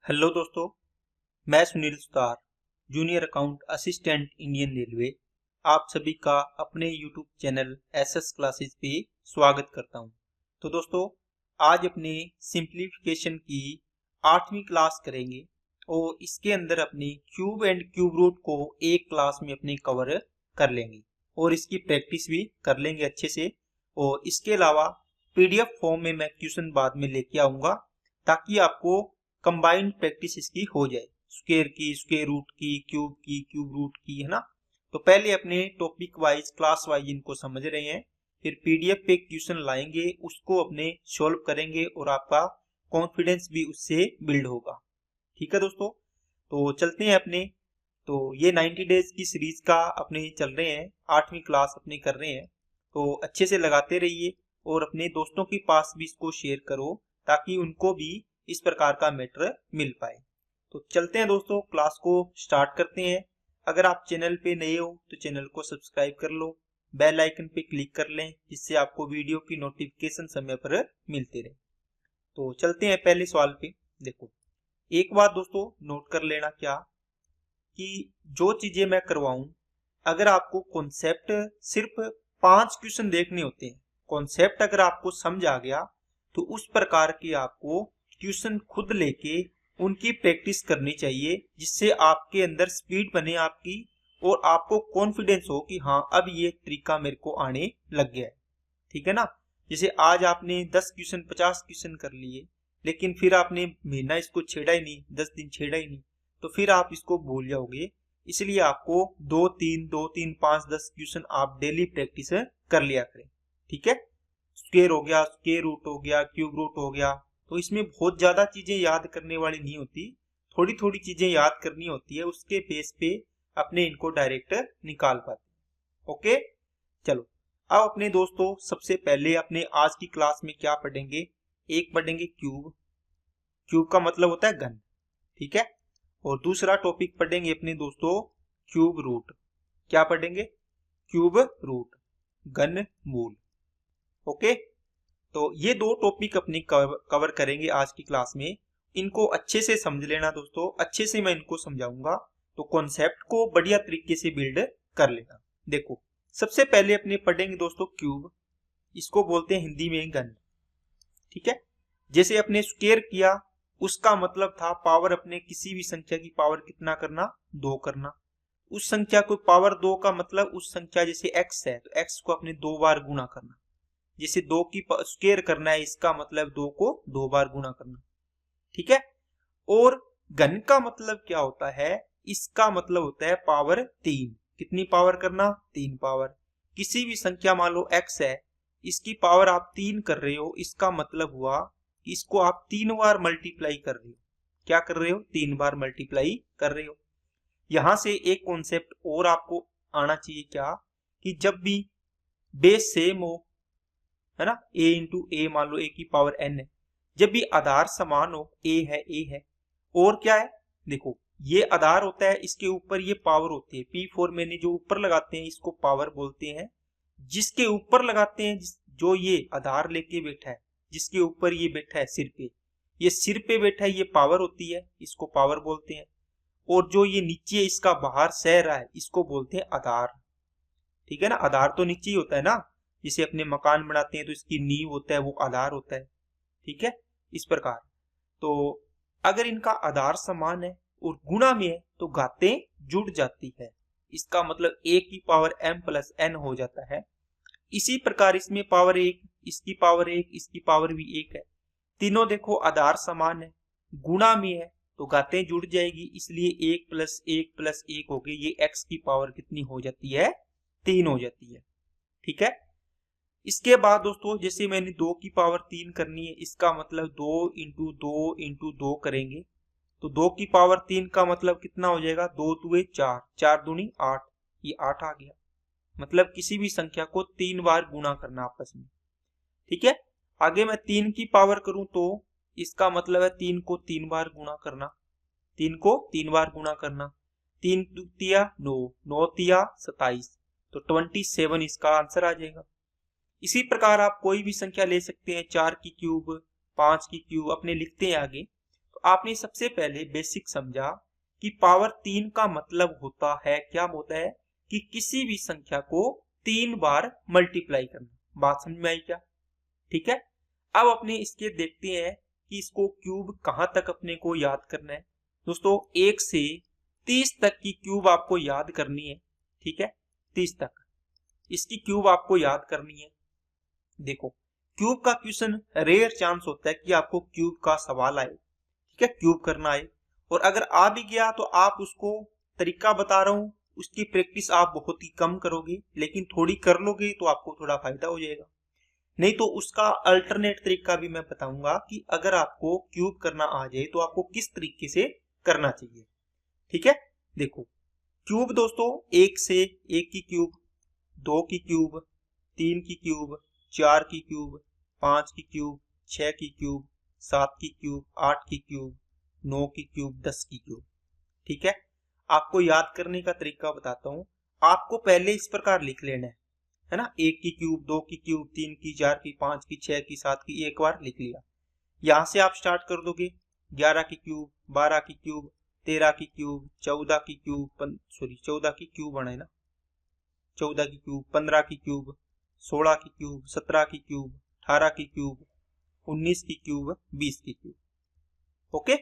Hello दोस्तों, मैं Sunil Sutar, junior account assistant Indian railway, आप सभी का अपने यूट्यूब चैनल एसएस क्लासेस पे स्वागत करता हूं। तो दोस्तों, आज अपने सिंप्लीफिकेशन की 8वीं क्लास करेंगे और इसके अंदर अपनी क्यूब एंड क्यूब रूट को एक क्लास में अपने कवर कर लेंगे और इसकी प्रैक्टिस भी कर लेंगे अच्छे से। और इसके अलावा पीडीएफ फॉर्म में मैं क्वेश्चन बाद में लेके आऊंगा ताकि आपको कंबाइंड प्रैक्टिस इसकी हो जाए, स्क्वायर की, स्क्वायर रूट की, क्यूब रूट की, है ना। तो पहले अपने टॉपिक वाइज, क्लास वाइज इनको समझ रहे हैं, फिर पीडीएफ पे क्वेश्चन लाएंगे, उसको अपने सॉल्व करेंगे और आपका कॉन्फिडेंस भी उससे बिल्ड होगा। ठीक है दोस्तों, तो चलते हैं अपने। तो ये 90 डेज की सीरीज का अपने चल रहे हैं, 8वीं क्लास अपने कर रहे हैं। तो अच्छे से लगाते रहिए और अपने दोस्तों के पास भी इसको शेयर करो ताकि उनको भी इस प्रकार का मैटर मिल पाए। तो चलते हैं दोस्तों, क्लास को स्टार्ट करते हैं। अगर आप चैनल पे नए हो तो चैनल को सब्सक्राइब कर लो, बेल आइकन पे क्लिक कर लें जिससे आपको वीडियो की नोटिफिकेशन समय पर मिलती रहे। तो चलते हैं पहले सवाल पे। देखो, एक बात दोस्तों नोट कर लेना क्या कि जो चीजें मैं करवाऊं, अगर आपको कॉन्सेप्ट सिर्फ 5 क्वेश्चन देखने होते हैं, कॉन्सेप्ट अगर आपको समझ आ गया तो उस प्रकार के आपको क्वेश्चन खुद लेके उनकी प्रैक्टिस करनी चाहिए, जिससे आपके अंदर स्पीड बने आपकी और आपको कॉन्फिडेंस हो कि हाँ अब ये तरीका मेरे को आने लग गया है। ठीक है ना। जैसे आज आपने 10 क्वेश्चन 50 क्वेश्चन कर लिए, लेकिन फिर आपने महीना इसको छेड़ा ही नहीं, 10 दिन छेड़ा ही नहीं, तो फिर आप इसको भूल जाओगे। इसलिए आपको 2 3 5 10 क्वेश्चन आप डेली प्रैक्टिस कर लिया करें। ठीक है। स्क्वायर हो गया, स्क्वायर रूट हो गया, क्यूब रूट हो गया, तो इसमें बहुत ज्यादा चीजें याद करने वाली नहीं होती, थोड़ी थोड़ी चीजें याद करनी होती है, उसके बेस पे अपने इनको डायरेक्ट निकाल पाते। ओके, चलो अब अपने दोस्तों सबसे पहले अपने आज की क्लास में क्या पढ़ेंगे, एक पढ़ेंगे क्यूब। क्यूब का मतलब होता है घन। ठीक है। और दूसरा टॉपिक पढ़ेंगे अपने दोस्तों क्यूब रूट। क्या पढ़ेंगे? क्यूब रूट, घन मूल। ओके, तो ये दो टॉपिक अपने कवर करेंगे आज की क्लास में। इनको अच्छे से समझ लेना दोस्तों, अच्छे से मैं इनको समझाऊंगा, तो कॉन्सेप्ट को बढ़िया तरीके से बिल्ड कर लेना। देखो, सबसे पहले अपने पढ़ेंगे दोस्तों क्यूब, इसको बोलते हैं हिंदी में घन। ठीक है। जैसे अपने स्क्वायर किया, उसका मतलब था पावर अपने किसी भी संख्या की पावर कितना करना, 2 करना। उस संख्या को पावर 2 का मतलब उस संख्या जैसे x है तो x को अपने 2 बार गुणा करना। जैसे 2 की स्क्वायर करना है, इसका मतलब 2 को 2 बार गुणा करना। ठीक है। और घन का मतलब क्या होता है? इसका मतलब होता है पावर 3। कितनी पावर करना? 3 पावर। किसी भी संख्या मान लो x है, इसकी पावर आप 3 कर रहे हो, इसका मतलब हुआ कि इसको आप 3 बार मल्टीप्लाई कर रहे हो। क्या कर रहे हो? 3 बार मल्टीप्लाई कर रहे हो। यहां से एक कॉन्सेप्ट और आपको आना चाहिए, क्या कि जब भी बेस सेम हो, है ना, a इंटू ए, मान लो a की पावर n है, जब भी आधार समान हो, a है और क्या है, देखो ये आधार होता है, इसके ऊपर ये पावर होती है, P4 मैंने जो ऊपर लगाते हैं इसको पावर बोलते हैं। जिसके ऊपर लगाते हैं, जो ये आधार लेके बैठा है, जिसके ऊपर ये बैठा है सिर पे, ये सिर पे बैठा है, ये पावर होती है, इसको पावर बोलते हैं। और जो ये नीचे इसका बाहर सह रहा है, इसको बोलते हैं आधार। ठीक है ना। आधार तो नीचे ही होता है ना, जिसे अपने मकान बनाते हैं तो इसकी नींव होता है, वो आधार होता है। ठीक है, इस प्रकार। तो अगर इनका आधार समान है और गुणा में है तो घातें जुड़ जाती है, इसका मतलब a की पावर m प्लस n हो जाता है। इसी प्रकार इसमें पावर 1, इसकी पावर 1, इसकी पावर भी 1 है। तीनों देखो आधार समान है, गुणा में है तो घातें जुड़ जाएगी, इसलिए 1 प्लस 1 प्लस 1 हो गई, ये x की पावर कितनी हो जाती है? 3 हो जाती है। ठीक है। इसके बाद दोस्तों जैसे मैंने 2 की पावर 3 करनी है, इसका मतलब 2 इंटू 2 इंटू 2 करेंगे, तो 2 की पावर 3 का मतलब कितना हो जाएगा? 2 दुए 4, 4 दूनी 8, ये 8 आ गया। मतलब किसी भी संख्या को 3 बार गुणा करना आपस में। ठीक है। आगे मैं 3 की पावर करूं तो इसका मतलब है 3 को 3 बार गुणा करना, 3 को 3 बार गुणा करना। 3 तिया 9, 9 तिया 27, तो 27 इसका आंसर आ जाएगा। इसी प्रकार आप कोई भी संख्या ले सकते हैं, 4 की क्यूब, 5 की क्यूब, अपने लिखते हैं आगे। तो आपने सबसे पहले बेसिक समझा कि पावर 3 का मतलब होता है, क्या होता है कि किसी भी संख्या को 3 बार मल्टीप्लाई करना। बात समझ में आई क्या? ठीक है। अब अपने इसके देखते हैं कि इसको क्यूब कहां तक अपने को याद करना है। दोस्तों 1 से 30 तक की क्यूब आपको याद करनी है। ठीक है, 30 तक इसकी क्यूब आपको याद करनी है। देखो क्यूब का क्वेश्चन रेयर चांस होता है कि आपको क्यूब का सवाल आए, ठीक है, क्यूब करना आए। और अगर आ भी गया तो आप उसको, तरीका बता रहा हूं, उसकी प्रैक्टिस आप बहुत ही कम करोगे, लेकिन थोड़ी कर लोगे तो आपको थोड़ा फायदा हो जाएगा। नहीं तो उसका अल्टरनेट तरीका भी मैं बताऊंगा कि अगर आपको क्यूब करना आ जाए तो आपको किस तरीके से करना चाहिए। ठीक है, देखो क्यूब दोस्तों 1 से 1 की क्यूब, 2 की क्यूब, 3 की क्यूब, 4 की क्यूब, 5 की क्यूब, 6 की क्यूब, 7 की क्यूब, 8 की क्यूब, 9 की क्यूब, 10 की क्यूब। ठीक है, आपको याद करने का तरीका बताता हूं। आपको पहले इस प्रकार लिख लेना है ना, 1 की क्यूब, 2 की क्यूब, 3 की, 4 की, 5 की, 6 की, 7 की, एक बार लिख लिया। यहां से आप स्टार्ट कर दोगे 11 की क्यूब, 12 की क्यूब, 13 की क्यूब, 14 की क्यूब, सॉरी 14 की क्यूब बना है ना, 14 की क्यूब, 15 की क्यूब, 16 की क्यूब, 17 की क्यूब, 18 की क्यूब, 19 की क्यूब, 20 की क्यूब। ओके,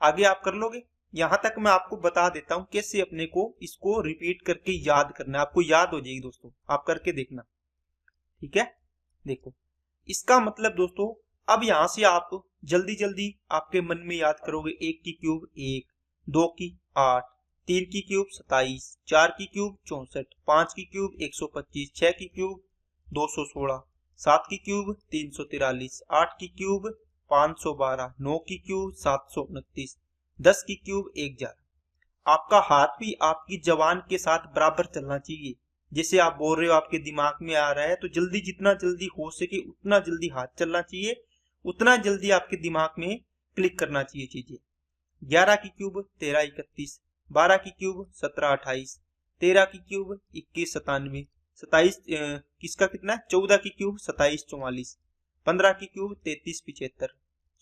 आगे आप कर लोगे। यहां तक मैं आपको बता देता हूं कैसे अपने को इसको रिपीट करके याद करना है। आपको याद हो जाएगी दोस्तों, आप करके देखना। ठीक है, देखो इसका मतलब दोस्तों, अब यहां से आप जल्दी जल्दी आपके मन में याद करोगे। 1 की क्यूब 1, 2 की 8, 3 की क्यूब 27, 4 की क्यूब 64, 5 की क्यूब 125, 6 की क्यूब 216, 7 की क्यूब 343, 8 की क्यूब 512, 9 की क्यूब 729, 10 की क्यूब 1000। आपका हाथ भी आपकी जबान के साथ बराबर चलना चाहिए। जैसे आप बोल रहे हो आपके दिमाग में आ रहा है, तो जल्दी, जितना जल्दी हो सके उतना जल्दी हाथ चलना चाहिए, उतना जल्दी आपके दिमाग में क्लिक करना चाहिए चीजें। 11 की क्यूब 13 31, 12 की क्यूब 17 28, 13 की क्यूब 21 97, 27 किसका कितना है, 14 की क्यूब 27 44, 15 की क्यूब 33 75,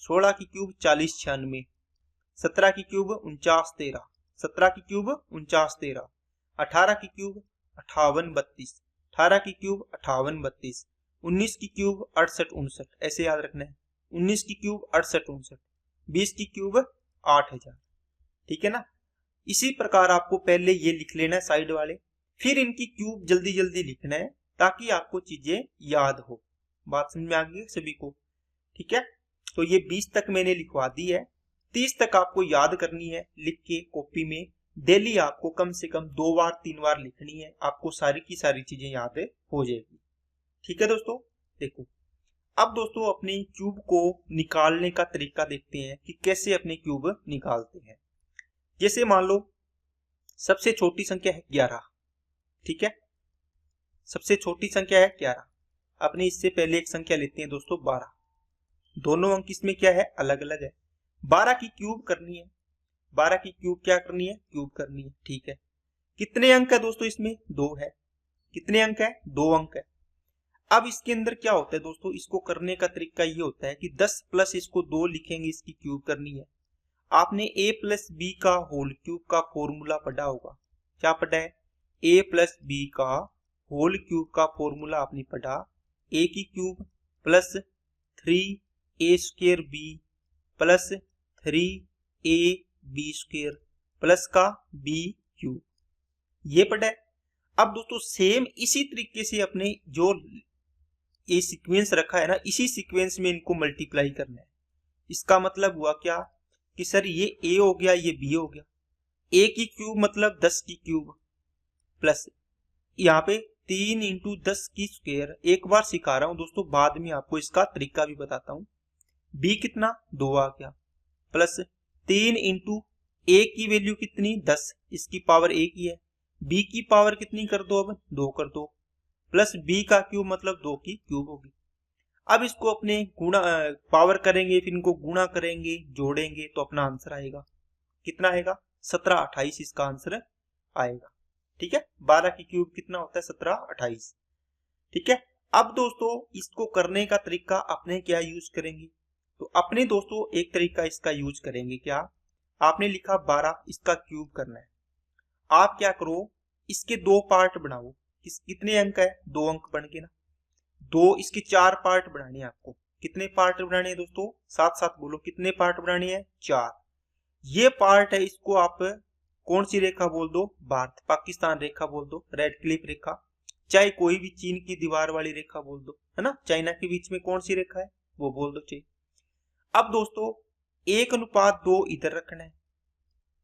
16 की क्यूब 40 96, 17 की क्यूब 49 13, 17 की क्यूब 49 13, 18 की क्यूब 58 32, 18 की क्यूब 58 32, 19 की क्यूब 68 69, ऐसे याद रखना है, 19 की क्यूब 68 69, 20 की क्यूब 8000। ठीक है ना, इसी प्रकार आपको पहले ये लिख लेना है साइड वाले, फिर इनकी क्यूब जल्दी जल्दी लिखना है ताकि आपको चीजें याद हो। बात समझ में आ गई सभी को? ठीक है, तो ये 20 तक मैंने लिखवा दी है, 30 तक आपको याद करनी है। लिख के कॉपी में डेली आपको कम से कम 2 बार 3 बार लिखनी है, आपको सारी की सारी चीजें याद हो जाएगी। ठीक है दोस्तों, देखो अब दोस्तों अपने क्यूब को निकालने का तरीका देखते हैं कि कैसे अपने क्यूब निकालते हैं। जैसे मान लो सबसे छोटी संख्या है 11, ठीक है, सबसे छोटी संख्या है 11। अपने इससे पहले एक संख्या लेते हैं दोस्तों 12, दोनों अंक इसमें क्या है, अलग अलग है। 12 की क्यूब करनी है, 12 की क्यूब क्या करनी है, क्यूब करनी है। ठीक है, कितने अंक है दोस्तों इसमें, 2 है। कितने अंक है, 2 अंक है। अब इसके अंदर क्या होता है दोस्तों, इसको करने का तरीका ये होता है कि 10 प्लस इसको 2 लिखेंगे, इसकी क्यूब करनी है। आपने a प्लस बी का होल क्यूब का फॉर्मूला पढ़ा होगा, क्या पढ़ा है, a प्लस बी का होल क्यूब का फॉर्मूला आपने पढ़ा, a की cube plus 3a square b plus 3ab square plus का b क्यूब, ये पढ़ा है। अब दोस्तों सेम इसी तरीके से अपने जो ये सीक्वेंस रखा है ना, इसी सीक्वेंस में इनको मल्टीप्लाई करना है। इसका मतलब हुआ क्या कि सर ये a हो गया, ये b हो गया। a की क्यूब मतलब 10 की क्यूब प्लस यहाँ पे 3 इंटू 10 की स्क्वायर। एक बार सिखा रहा हूं दोस्तों, बाद में आपको इसका तरीका भी बताता हूं। b कितना, 2 आ गया, प्लस 3 इंटू a की वैल्यू कितनी, 10, इसकी पावर 1 ही है। b की पावर कितनी कर दो, अब 2 कर दो, प्लस b का क्यूब मतलब 2 की क्यूब होगी। अब इसको अपने गुणा पावर करेंगे, फिर इनको गुणा करेंगे, जोड़ेंगे तो अपना आंसर आएगा। कितना आएगा, 17 28 इसका आंसर आएगा। ठीक है, 12 की क्यूब कितना होता है, 17 28। ठीक है, अब दोस्तों इसको करने का तरीका अपने क्या यूज करेंगे, तो अपने दोस्तों एक तरीका इसका यूज करेंगे। क्या आपने लिखा 12, इसका क्यूब करना है। आप क्या करो, इसके 2 पार्ट बनाओ। कितने अंक है, 2 अंक बन के ना। 2 इसके 4 पार्ट बनाने हैं आपको। कितने पार्ट बनाने हैं दोस्तों, साथ साथ बोलो, कितने पार्ट बनाने हैं, 4। ये पार्ट है, इसको आप कौन सी रेखा बोल दो, भारत पाकिस्तान रेखा बोल दो, रेड क्लिप रेखा, चाहे कोई भी चीन की दीवार वाली रेखा बोल दो, है ना। चाइना के बीच में कौन सी रेखा है वो बोल दो चाहिए। अब दोस्तों 1:2 इधर रखना है,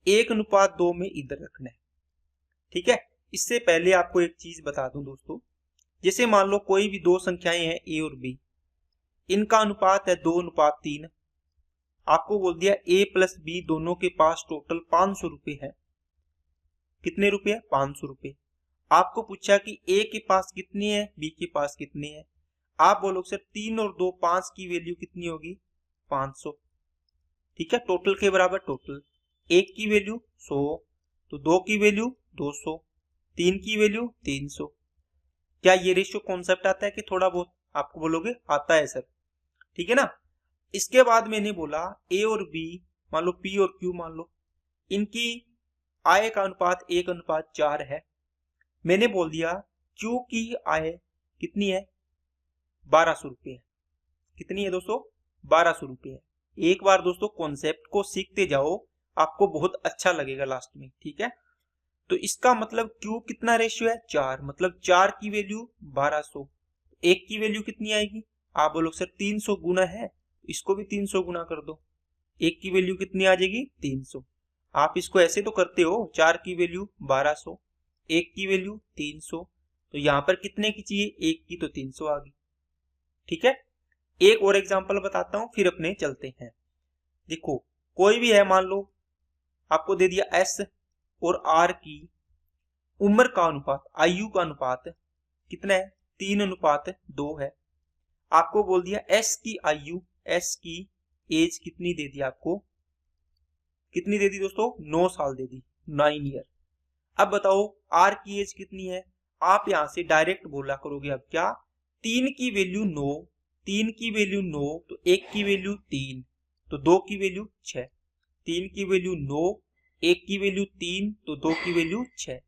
1:2 में इधर रखना है, ठीक है। इससे पहले आपको एक चीज बता दूं दोस्तों, जैसे मान लो कोई भी 2 संख्याएं हैं ए और बी, इनका अनुपात है 2:3। आपको बोल दिया ए प्लस बी दोनों के पास टोटल 500 रुपए है। कितने रुपए, 500 रुपए। आपको पूछा कि ए के पास कितनी है, बी के पास कितनी है। आप बोलो सर 3 और 2 5 की वैल्यू कितनी होगी, 500, ठीक है। टोटल के बराबर टोटल, 1 की वैल्यू 100, तो 2 की वैल्यू 200, 3 की वैल्यू 300। क्या ये रेशियो कॉन्सेप्ट आता है कि थोड़ा बहुत, आपको बोलोगे आता है सर, ठीक है ना। इसके बाद मैंने बोला ए और बी, मान लो पी और क्यू मान लो, इनकी आय का अनुपात 1:4 है। मैंने बोल दिया क्यू की आय कितनी है, 1200 रुपये है। कितनी है दोस्तों, 1200 रुपये है। एक बार दोस्तों कॉन्सेप्ट को सीखते जाओ, आपको बहुत अच्छा लगेगा लास्ट में, ठीक है। तो इसका मतलब क्यू कितना रेशियो है, 4, मतलब 4 की वैल्यू 1200। 1 की वैल्यू कितनी आएगी, आप बोलो सर 300 गुना है, इसको भी 300 गुना कर दो, 1 की वैल्यू कितनी आ जाएगी, 300। आप इसको ऐसे तो करते हो, 4 की वैल्यू 1200, 1 की वैल्यू 300, तो यहां पर कितने की चाहिए, 1 की, तो 300 आ गई, ठीक है। एक और एग्जांपल बताता हूं, फिर अपने चलते हैं। देखो कोई भी है, मान लो आपको दे दिया एस और आर की उम्र का अनुपात, आयु का अनुपात कितना है, 3:2 है। आपको बोल दिया एस की आयु, एस की एज कितनी दे दी, आपको कितनी दे दी दोस्तों, 9 साल दे दी, 9 ईयर। अब बताओ आर की एज कितनी है, आप यहां से डायरेक्ट बोला करोगे। अब क्या, 3 की वैल्यू 9, 3 की वैल्यू 9, तो 1 की वैल्यू 3, तो 2 की वैल्यू 6, 3 की वैल्यू 9, 1 की वैल्यू 3, तो 2 की वैल्यू 6,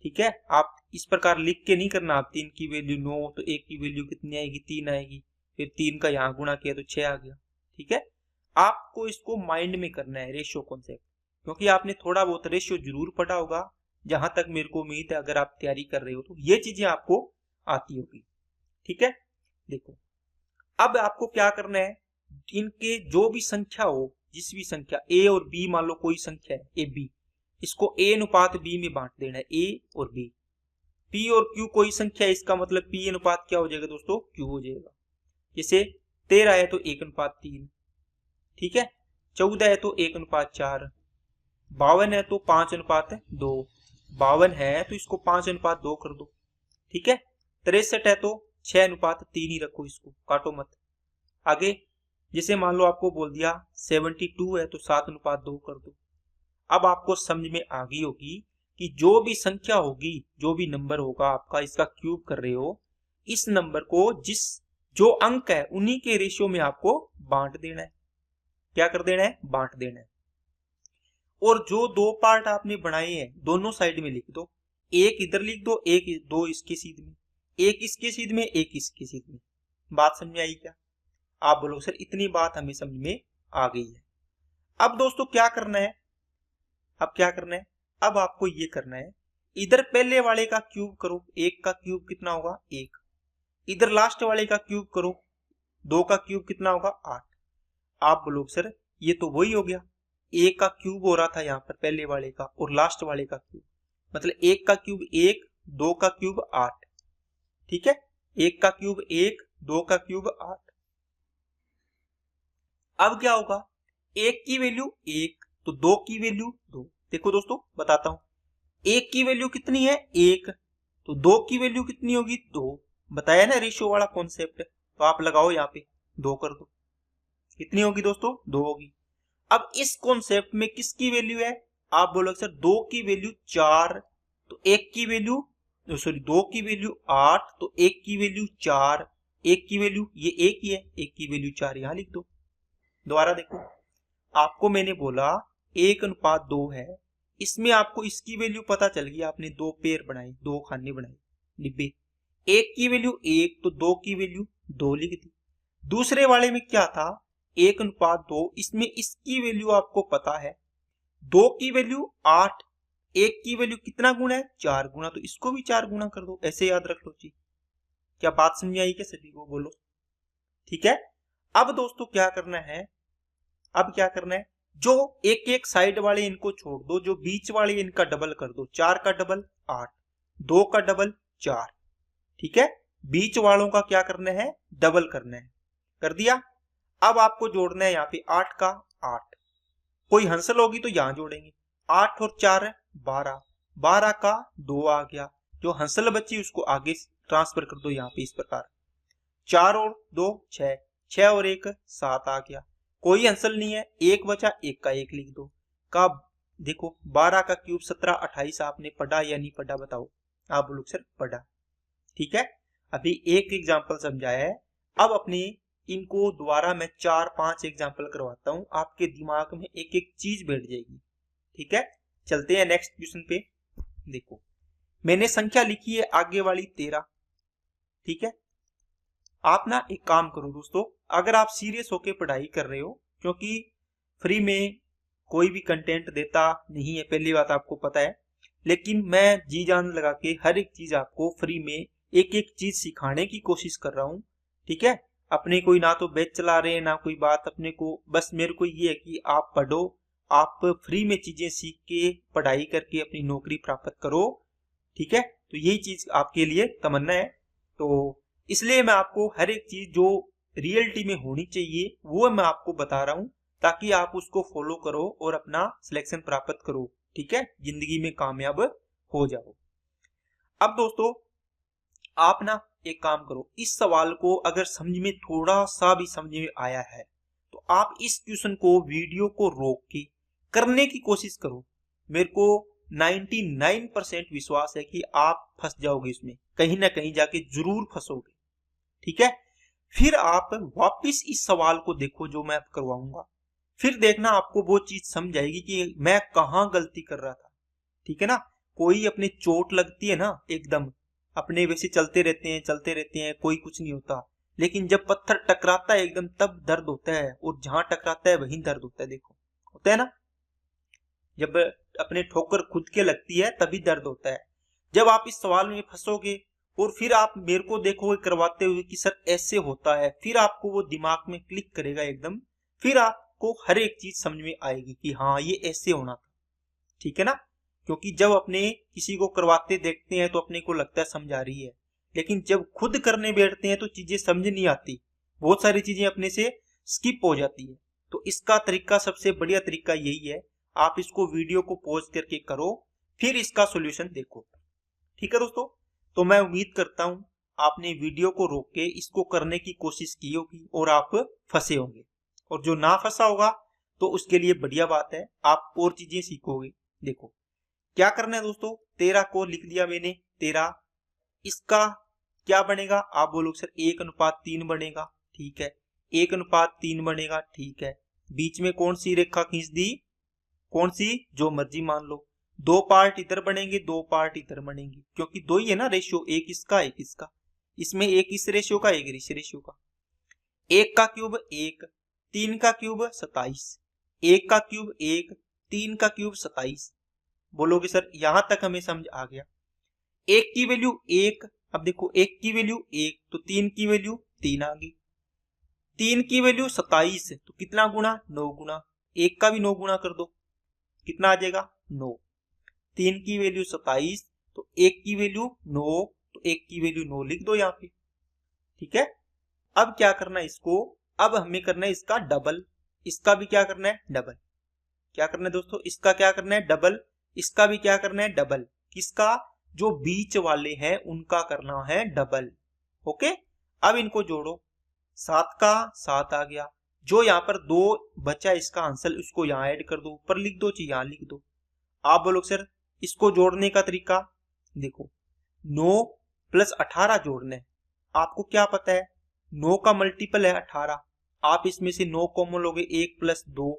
ठीक है। आप इस प्रकार लिख के नहीं करना, आप 3 की वैल्यू 9, तो 1 की वैल्यू कितनी आएगी, 3 आएगी, फिर 3 का यहाँ गुणा किया तो 6 आ गया, ठीक है। आपको इसको माइंड में करना है रेशियो कॉन्सेप्ट, क्योंकि आपने थोड़ा बहुत रेशियो जरूर पढ़ा होगा, जहां तक मेरे को उम्मीद है। अगर आप तैयारी कर रहे हो तो ये चीजें आपको आती होगी, ठीक है। देखो अब आपको क्या करना है, इनके जो भी संख्या हो, जिस भी संख्या ए और बी, मान लो कोई संख्या है ए बी, इसको A:B में बांट देना है, ए और बी। पी और क्यू कोई संख्या है, इसका मतलब पी अनुपात क्या हो जाएगा दोस्तों, क्यू हो जाएगा। जैसे 13 है तो 1:3, ठीक है। 14 है तो 1:4, 52 है तो 5:2, 52 है तो इसको 5:2 कर दो, ठीक है। 63 है तो 6:3 ही रखो, इसको काटो मत। आगे जैसे मान लो आपको बोल दिया 72 है तो 7:2 कर दो। अब आपको समझ में आ गई होगी कि जो भी संख्या होगी, जो भी नंबर होगा आपका, इसका क्यूब कर रहे हो, इस नंबर को जो अंक है उन्हीं के रेशियो में आपको बांट देना है। क्या कर देना है, बांट देना है। और जो 2 पार्ट आपने बनाए हैं दोनों साइड में लिख दो, एक इधर लिख दो, एक 2 इसके सीध में, एक इसके सीध में, एक इसके सीध में। बात समझ में आई क्या, आप बोलो सर इतनी बात हमें समझ में आ गई है। अब दोस्तों क्या करना है, अब क्या करना है, अब आपको ये करना है, इधर पहले वाले का क्यूब करो, 1 का क्यूब कितना होगा 1, इधर लास्ट वाले का क्यूब करो, 2 का क्यूब कितना होगा 8। आप बोलो सर ये तो वही हो गया, 1 का क्यूब हो रहा था यहाँ पर पहले वाले का, और लास्ट वाले का क्यूब, मतलब 1 का क्यूब 1, 2 का क्यूब 8, ठीक है। 1 का क्यूब 1, 2 का क्यूब 8। अब क्या होगा, 1 की वैल्यू 1, तो 2 की वैल्यू 2। देखो दोस्तों बताता हूं, 1 की वैल्यू कितनी है 1, तो 2 की वैल्यू कितनी होगी 2। बताया ना रेशियो वाला कॉन्सेप्ट, तो आप लगाओ यहाँ पे 2 कर दो, कितनी होगी दोस्तों 2 होगी। अब इस कॉन्सेप्ट में किसकी वैल्यू है, आप बोलोगे सर 2 की वैल्यू 4, तो 1 की वैल्यू, सॉरी 2 की वैल्यू 8, तो 1 की वैल्यू 4, 1 की वैल्यू ये 1 ही है, 1 की वैल्यू 4 यहां लिख दो, दोबारा देखो, आपको मैंने बोला 1:2 है, इसमें आपको इसकी वैल्यू पता चल गई, आपने 2 पेयर बनाए, 2 खाने बनाए डिब्बे, एक की वैल्यू 1 तो 2 की वैल्यू 2 लिख दी। दूसरे वाले में क्या था 1:2, इसमें इसकी वैल्यू आपको पता है 2 की वैल्यू 8, 1 की वैल्यू कितना गुना है 4 गुना, तो इसको भी 4 गुना कर दो, ऐसे याद रख लो जी। क्या बात समझ आई क्या सभी को, बोलो ठीक है। अब दोस्तों क्या करना है, अब क्या करना है, जो एक एक साइड वाले इनको छोड़ दो, जो बीच वाले इनका डबल कर दो, 4 का डबल 8, 2 का डबल 4, ठीक है। बीच वालों का क्या करना है, डबल करना है, कर दिया। अब आपको जोड़ना है यहाँ पे 8 का 8, कोई हंसल होगी तो यहां जोड़ेंगे, 8 और 4 है 12, 12 का 2 आ गया, जो हंसल बची उसको आगे ट्रांसफर कर दो यहाँ पे इस प्रकार, 4 और 2 6, 6 और 1 7 आ गया, कोई हंसल नहीं है, 1 बचा, 1 का 1 लिख दो। कब देखो 12 का क्यूब 17 28, आपने पढ़ा या नहीं पढ़ा बताओ, आप बोलो सर पढ़ा, ठीक है। अभी एक एग्जांपल समझाया है, अब अपने इनको दोबारा मैं 4-5 एग्जांपल करवाता हूं, आपके दिमाग में एक एक चीज बैठ जाएगी, ठीक है। चलते हैं नेक्स्ट क्वेश्चन पे। देखो मैंने संख्या लिखी है आगे वाली 13, ठीक है। आप ना एक काम करो दोस्तों, अगर आप सीरियस होके पढ़ाई कर रहे हो, क्योंकि फ्री में कोई भी कंटेंट देता नहीं है, पहली बात आपको पता है, लेकिन मैं जी जान लगा के हर एक चीज आपको फ्री में एक एक चीज सिखाने की कोशिश कर रहा हूं, ठीक है। अपने कोई ना तो बैच चला रहे हैं ना कोई बात अपने को, बस मेरे को ये है कि आप पढ़ो, आप फ्री में चीजें सीख के पढ़ाई करके अपनी नौकरी प्राप्त करो, ठीक है। तो यही चीज आपके लिए तमन्ना है, तो इसलिए मैं आपको हर एक चीज जो रियलिटी में होनी चाहिए वो मैं आपको बता रहा हूं, ताकि आप उसको फॉलो करो और अपना सिलेक्शन प्राप्त करो, ठीक है, जिंदगी में कामयाब हो जाओ। अब दोस्तों आप ना एक काम करो, इस सवाल को अगर समझ में थोड़ा सा भी समझ में आया है तो आप इस क्वेश्चन को वीडियो को रोक के करने की कोशिश करो। मेरे को 99% विश्वास है कि आप फंस जाओगे इसमें, कहीं ना कहीं जाके जरूर फंसोगे, ठीक है। फिर आप वापस इस सवाल को देखो जो मैं करवाऊंगा, फिर देखना आपको वो चीज समझ आएगी कि मैं कहां गलती कर रहा था, ठीक है ना। कोई अपने चोट लगती है ना, एकदम अपने वैसे चलते रहते हैं कोई कुछ नहीं होता, लेकिन जब पत्थर टकराता है एकदम तब दर्द होता है, और जहां टकराता है वहीं दर्द होता है, देखो होता है ना, जब अपने ठोकर खुद के लगती है तभी दर्द होता है। जब आप इस सवाल में फंसोगे और फिर आप मेरे को देखोगे करवाते हुए कि सर ऐसे होता है, फिर आपको वो दिमाग में क्लिक करेगा एकदम, फिर आपको हर एक चीज समझ में आएगी कि हाँ ये ऐसे होना था, ठीक है ना। क्योंकि जब अपने किसी को करवाते देखते हैं तो अपने को लगता है समझ आ रही है, लेकिन जब खुद करने बैठते हैं तो चीजें समझ नहीं आती, बहुत सारी चीजें अपने से स्किप हो जाती है। तो इसका तरीका, सबसे बढ़िया तरीका यही है, आप इसको वीडियो को पॉज करके करो, फिर इसका सॉल्यूशन देखो, ठीक है दोस्तों। तो मैं उम्मीद करता हूं आपने वीडियो को रोक के इसको करने की कोशिश की होगी और आप फंसे होंगे, और जो ना फंसा होगा तो उसके लिए बढ़िया बात है, आप और चीजें सीखोगे। देखो क्या करना है दोस्तों, 13 को लिख दिया मैंने 13, इसका क्या बनेगा, आप बोलो सर 1:3 बनेगा, ठीक है, 1:3 बनेगा, ठीक है। बीच में कौन सी रेखा खींच दी, कौन सी, जो मर्जी मान लो, 2 पार्ट इधर बनेंगे 2 पार्ट इधर बनेंगे, क्योंकि 2 ही है ना रेशियो, एक इसका एक इसका, इसमें एक इस रेशियो का एक इस रेशियो का, 1 का क्यूब 1, 3 का क्यूब 27, 1 का क्यूब 1, 3 का क्यूब 27। बोलोगे सर यहां तक हमें समझ आ गया, 1 की वैल्यू 1, अब देखो 1 की वैल्यू 1 तो 3 की वैल्यू 3 आ गई, 3 की वैल्यू 27 तो कितना गुना, 9 गुना, 1 का भी 9 गुना कर दो, कितना आ जाएगा 9, 3 की वैल्यू 27 तो 1 की वैल्यू 9, तो 1 की वैल्यू 9 लिख दो यहाँ पे, ठीक है। अब क्या करना है इसको, अब हमें करना है इसका डबल, इसका भी क्या करना है डबल, क्या करना है दोस्तों, इसका क्या करना है डबल, इसका भी क्या करना है डबल, किसका, जो बीच वाले हैं उनका करना है डबल, ओके। अब इनको जोड़ो, 7 का 7 आ गया, जो यहाँ पर 2 बचा इसका आंसर उसको यहाँ ऐड कर दो, ऊपर लिख दो यहाँ लिख दो। आप बोलो सर इसको जोड़ने का तरीका, देखो 9 + 18 जोड़ना है, आपको क्या पता है 9 का मल्टीपल है 18, आप इसमें से 9 कॉमन लोगे, 1 + 2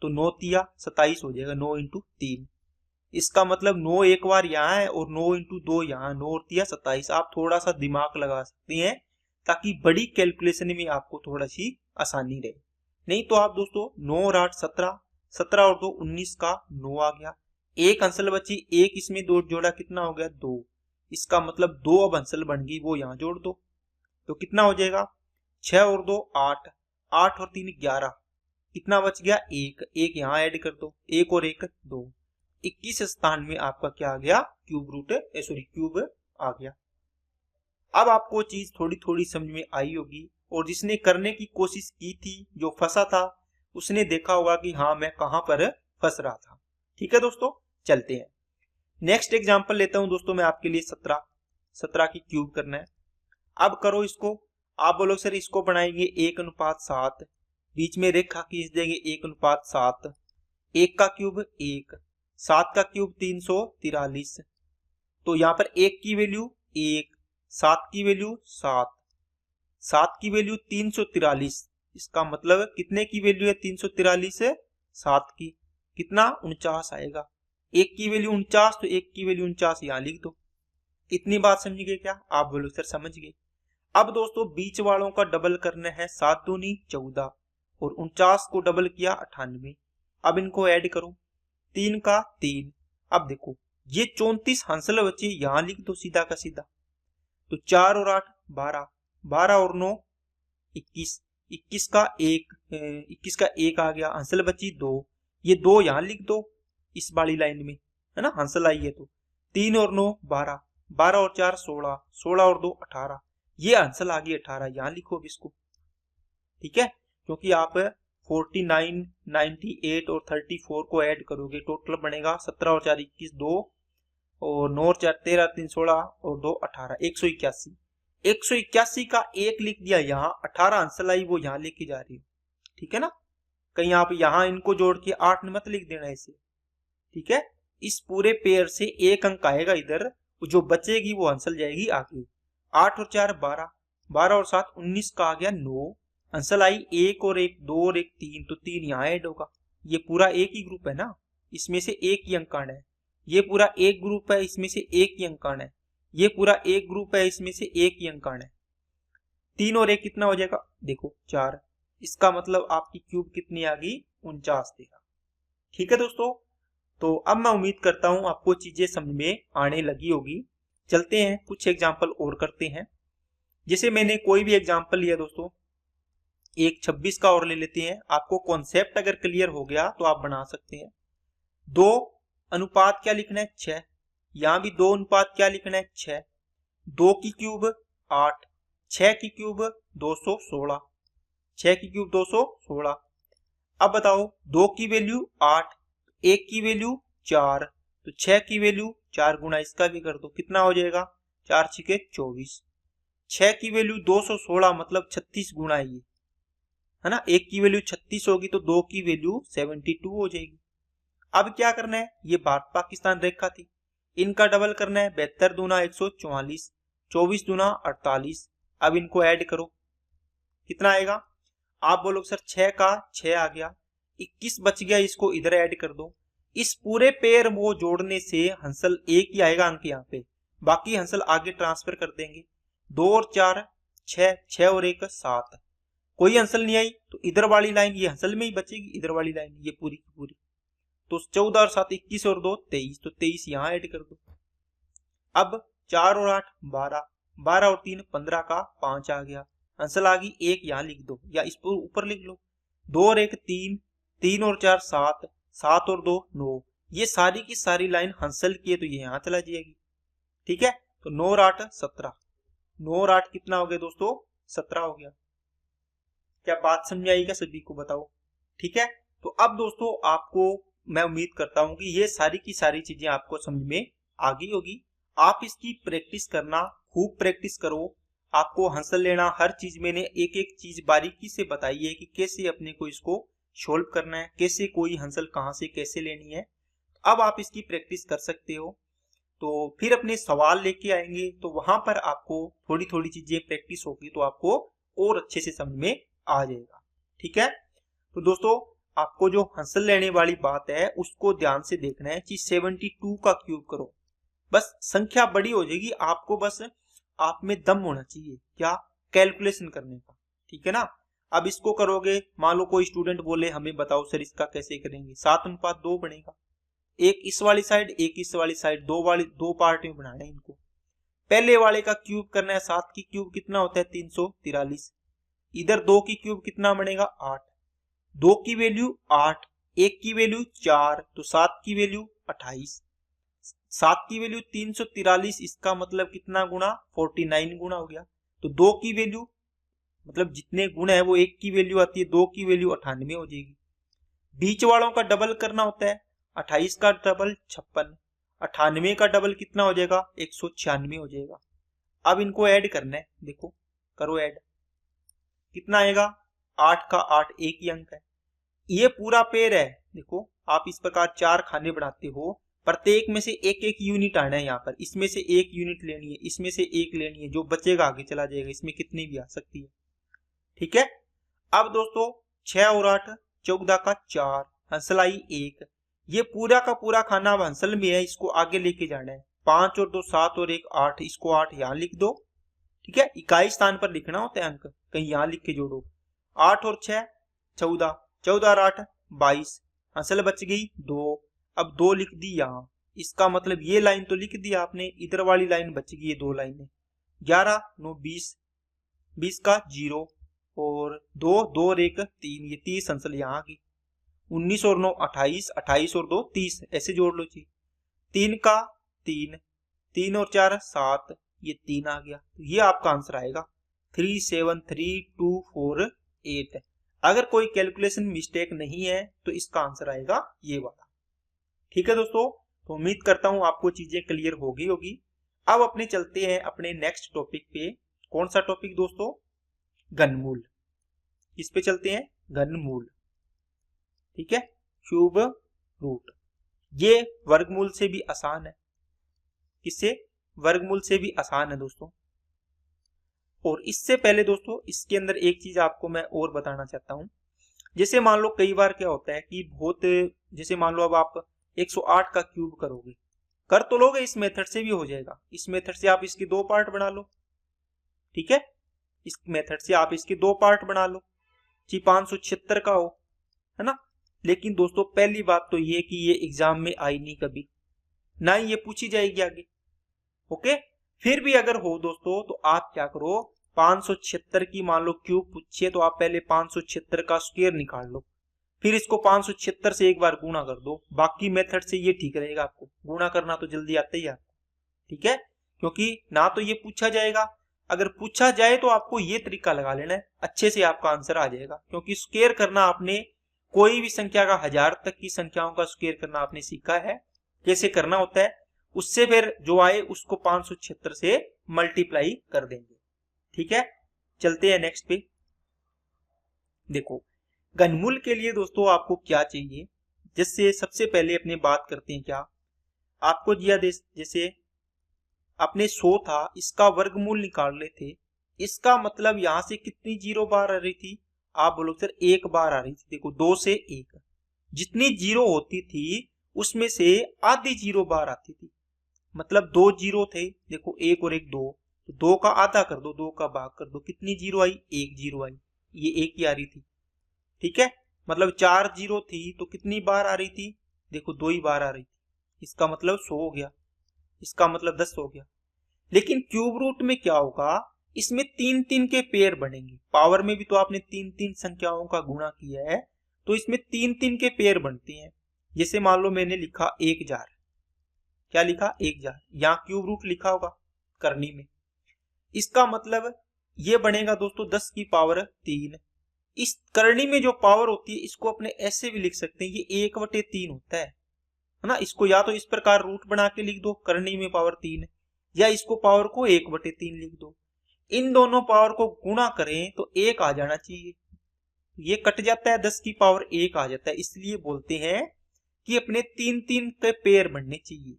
तो 9 तिया 27 हो जाएगा, 9 × 3। इसका मतलब 9 एक बार यहाँ है और 9 × 2 यहाँ, 9 और तिया 27। आप थोड़ा सा दिमाग लगा सकते हैं ताकि बड़ी कैलकुलेशन में आपको थोड़ा सी आसानी रहे। नहीं तो आप दोस्तों 9 और 8 17, 17 और 2 19 का 9 आ गया, एक अंसल बची, एक इसमें 2 जोड़ा, कितना हो गया 2। इसका मतलब 2 अब अंसल बन गई, वो यहाँ जोड़ दो तो कितना हो जाएगा 6 और 2 8, 8 और 3 11, कितना बच गया 1, एक यहाँ ऐड कर दो, 1 और 1 2, 21 स्थान में आपका क्या आ गया क्यूब आ गया। अब आपको चीज थोड़ी थोड़ी समझ में आई होगी और जिसने करने की कोशिश की थी, जो फंसा था, उसने देखा होगा कि हाँ मैं कहां पर फंस रहा था। ठीक है दोस्तों, चलते हैं नेक्स्ट एग्जांपल लेता हूं दोस्तों मैं आपके लिए। 17 की क्यूब करना है। अब करो इसको, आप बोलो सर इसको बनाएंगे 1:7, बीच में रेखा खींच देंगे 1:7, 1 का क्यूब 1, 7 का क्यूब 343, तो यहाँ पर 1 की वैल्यू 1, 7 की वैल्यू 7, 7 की वैल्यू 343। इसका मतलब कितने की वैल्यू है 343 है 7 की, कितना 49 आएगा। 1 की वैल्यू 49 तो 1 की वैल्यू 49 यहाँ लिख दो। इतनी बात समझ गए क्या? आप बोलो सर समझ गए। अब दोस्तों बीच वालों का डबल करना है, 7 दूनी 14 और 49 को डबल किया 98। अब इनको ऐड करो, 3 का 3। अब देखो ये 34 हंसल बचे, यहां लिख दो सीधा का सीधा, तो 4 और 8 12, 12 और 9 21, 21 का 1 आ गया, हंसल बची 2, ये 2 यहां लिख दो इस वाली लाइन में, है ना, हंसल आई है तो 3 और 9 12, 12 और 4 16, 16 और 2 18, ये आंसर आ गई 18, यहां लिखो अब इसको। ठीक है, क्योंकि आप 49, 98 और 34 को ऐड करोगे, टोटल बनेगा 17 और 4 21 2 और 9 और 4 13 3 16 और 2 18, 181। 181 का 1 लिख दिया यहाँ, 18 आंसर आई वो यहाँ लेके जा रही हो। ठीक है ना, कहीं आप यहाँ इनको जोड़ के 8 मत लिख देना इसे। ठीक है, इस पूरे पेयर से 1 अंक आएगा इधर, जो बचेगी वो आंसर जाएगी आगे। 8 और 4 12, 12 और 7 19 का आ गया 9, आंसर आई 1 और 1 2 और 1 3, तो 3 यहाँ ऐड होगा। ये पूरा एक ही ग्रुप है ना, इसमें से एक ही अंक आना है। ये पूरा एक ग्रुप है, इसमें से एक ही अंक आना है। ये पूरा एक ग्रुप है, इसमें से एक ही अंक आना है। 3 और 1 कितना हो जाएगा देखो 4, इसका मतलब आपकी क्यूब कितनी आ गई 49 देगा। ठीक है दोस्तों, तो अब मैं उम्मीद करता हूं आपको चीजें समझ में आने लगी होगी। चलते हैं कुछ एग्जाम्पल और करते हैं। जैसे मैंने कोई भी एग्जाम्पल लिया दोस्तों, एक 26 का और ले लेते हैं। आपको कॉन्सेप्ट अगर क्लियर हो गया तो आप बना सकते हैं। 2 अनुपात क्या लिखना है 6, यहां भी 2 अनुपात क्या लिखना है 6, 2 की क्यूब 8, 6 की क्यूब 216, 6 की क्यूब 216। अब बताओ 2 की वैल्यू 8, 1 की वैल्यू 4, तो 6 की वैल्यू 4 गुना इसका भी कर दो, कितना हो जाएगा 4 छिके 24। 6 की वैल्यू 216 मतलब 36 गुना ये, है ना, 1 की वैल्यू 36 होगी तो 2 की वैल्यू 72 हो जाएगी। अब क्या करना है, ये भारत पाकिस्तान रेखा थी, इनका डबल करना है, 72 दूना 144, 24 दूना 48। अब इनको ऐड करो, कितना आएगा? आप बोलो सर 6 का 6 आ गया, 21 बच गया, इसको इधर ऐड कर दो। इस पूरे पेयर वो जोड़ने से हंसल एक ही आएगा अंक यहाँ पे, बाकी हंसल आगे ट्रांसफर कर देंगे। 2 और 4 6, 6 और 1 7, कोई हंसल नहीं आई तो इधर वाली लाइन ये हंसल में ही बचेगी, इधर वाली लाइन ये पूरी की पूरी। तो 14 और 7 21 और 2 23, तो 23 यहाँ ऐड कर दो। अब 4 और 8 12, 12 और 3 15 का 5 आ गया, आंसर आ गई 1 यहाँ लिख दो या इस पर ऊपर लिख लो। 2 और 1 3, 3 और 4 7, 7 और 2 9, ये सारी की सारी लाइन हंसल की है तो ये यहाँ चला जाएगी। ठीक है, तो 9 और 8 17, 9 और 8 कितना हो गया दोस्तों 17 हो गया। क्या बात समझ आई क्या सभी को बताओ? ठीक है, तो अब दोस्तों आपको मैं उम्मीद करता हूं कि ये सारी की सारी चीजें आपको समझ में आ गई होगी। आप इसकी प्रैक्टिस करना, खूब प्रैक्टिस करो। आपको हंसल लेना, हर चीज मैंने एक एक चीज बारीकी से बताई है कि कैसे अपने को इसको सोल्व करना है, कैसे कोई हंसल कहां से कैसे लेनी है। अब आप इसकी प्रैक्टिस कर सकते हो, तो फिर अपने सवाल लेके आएंगे तो वहां पर आपको थोड़ी थोड़ी चीजें प्रैक्टिस होगी तो आपको और अच्छे से समझ में आ जाएगा। ठीक है। तो दोस्तों आपको जो हासिल लेने वाली बात है उसको ध्यान से देखना है कि 72 का क्यूब करो। बस संख्या बड़ी हो जाएगी, आपको बस आप में दम होना चाहिए क्या, कैलकुलेशन करने का, ठीक है ना। अब इसको करोगे, मान लो कोई स्टूडेंट बोले हमें बताओ सर इसका कैसे करेंगे, 7:2 बनेगा, एक इस वाली साइड एक इस वाली साइड, दो पार्ट में बनाना है इनको। पहले वाले का क्यूब करना है, 7 की क्यूब कितना होता है 343, इधर 2 की क्यूब कितना बनेगा 8, 2 की वैल्यू 8, 1 की वैल्यू 4, तो 7 की वैल्यू 28, 7 की वैल्यू 343, इसका मतलब कितना गुना 49 गुना हो गया। तो 2 की वैल्यू मतलब जितने गुण है वो 1 की वैल्यू आती है, 2 की वैल्यू 98 हो जाएगी। बीच वालों का डबल करना होता है, 28 का डबल 56, 98 का डबल कितना हो जाएगा 196 हो जाएगा। अब इनको ऐड करना है, देखो करो ऐड, कितना आएगा 8 का 8 एक ही अंक है। ये पूरा पेयर है, देखो आप इस प्रकार 4 खाने बनाते हो, प्रत्येक में से एक एक यूनिट आना है यहाँ पर, इसमें से एक यूनिट लेनी है, इसमें से एक लेनी है, जो बचेगा आगे चला जाएगा, इसमें कितनी भी आ सकती है, ठीक है। अब दोस्तों 6 और 8 14 का 4, हंसल आई 1, ये पूरा का पूरा खाना अब हंसल में है, इसको आगे लेके जाना है, 5 और 2 7 और 1 8, इसको 8 यहाँ लिख दो, ठीक है। इकाई स्थान पर लिखना होता है अंक, कहीं यहाँ लिख के जोड़ो, 8 और 6 14, 14 और 8 22, हंसल बच गई 2, अब 2 लिख दी यहाँ, इसका मतलब ये लाइन तो लिख दी आपने, इधर वाली लाइन बच गई है 2 लाइनें, 11 9 20, 20 का 0 और 2 2 और 1 3, ये 30 हंसल यहाँ की, 19 और 9 28, 28 और 2 30, ऐसे जोड़ लो जी, 3 का 3, 3 और 4 7, ये 3 आ गया, तो ये आपका आंसर आएगा 373248। अगर कोई कैलकुलेशन मिस्टेक नहीं है तो इसका आंसर आएगा ये वाला, ठीक है दोस्तों। तो उम्मीद करता हूं आपको चीजें क्लियर होगी। अब अपने चलते हैं अपने नेक्स्ट टॉपिक पे। कौन सा टॉपिक दोस्तों, घनमूल, इस पे चलते हैं, घनमूल, ठीक है, क्यूब रूट, ये वर्गमूल से भी आसान है, किससे, वर्गमूल से भी आसान है दोस्तों। और इससे पहले दोस्तों इसके अंदर एक चीज आपको मैं और बताना चाहता हूं, जैसे मान लो कई बार क्या होता है कि बहुत, जैसे मान लो अब आप 108 का क्यूब करोगे, कर तो लोगे, इस मेथड से भी हो जाएगा, इस मेथड से आप इसके 2 पार्ट बना लो, ठीक है, इस मेथड से आप इसके 2 पार्ट बना लो जी, 576 का हो, है ना। लेकिन दोस्तों पहली बात तो ये कि ये एग्जाम में आई नहीं कभी, ना ही ये पूछी जाएगी आगे, ओके। फिर भी अगर हो दोस्तों तो आप क्या करो, 576 की मान लो क्यूब पूछिए तो आप पहले 576 का स्क्वायर निकाल लो, फिर इसको 576 से एक बार गुणा कर दो, बाकी मेथड से ये ठीक रहेगा, आपको गुणा करना तो जल्दी आता ही आपको, ठीक है, क्योंकि ना तो ये पूछा जाएगा, अगर पूछा जाए तो आपको ये तरीका लगा लेना है, अच्छे से आपका आंसर आ जाएगा, क्योंकि स्क्वायर करना आपने कोई भी संख्या का 1000 तक की संख्याओं का स्क्वायर करना आपने सीखा है, कैसे करना होता है, उससे फिर जो आए उसको 576 से मल्टीप्लाई कर देंगे, ठीक है। चलते हैं नेक्स्ट पे। देखो घनमूल के लिए दोस्तों आपको क्या चाहिए, जिससे सबसे पहले अपने बात करते हैं, क्या आपको दिया जैसे अपने 100 था, इसका वर्गमूल निकाल रहे थे, इसका मतलब यहां से कितनी 0 बार आ रही थी, आप बोलो सर 1 बार आ रही थी, देखो 2 से 1, जितनी 0 होती थी उसमें से आधी 0 बार आती थी, मतलब 2 0 थे, देखो 1 और 1 2, तो 2 का आधा कर दो, 2 का भाग कर दो, कितनी 0 आई, 1 0 आई, ये 1 ही आ रही थी, ठीक है। मतलब 4 0 थी तो कितनी बार आ रही थी, देखो 2 ही बार आ रही थी, इसका मतलब 100 हो गया, इसका मतलब 10 हो गया। लेकिन क्यूब रूट में क्या होगा, इसमें 3 3 के पेयर बनेंगे, पावर में भी तो आपने 3 3 संख्याओं का गुणा किया है, तो इसमें 3 3 के पेयर बनते हैं। जैसे मान लो मैंने लिखा 1000, क्या लिखा 1000, यहाँ क्यूब रूट लिखा होगा करनी में, इसका मतलब ये बनेगा दोस्तों 10 की पावर 3। इस करनी में जो पावर होती है इसको अपने ऐसे भी लिख सकते हैं, ये 1/3 होता है ना, इसको या तो इस प्रकार रूट बना के लिख दो करनी में पावर 3, या इसको पावर को 1/3 लिख दो, इन दोनों पावर को गुणा करें तो 1 आ जाना चाहिए, ये कट जाता है, 10 की पावर 1 आ जाता है, इसलिए बोलते हैं कि अपने 3 3 के पेयर बनने चाहिए,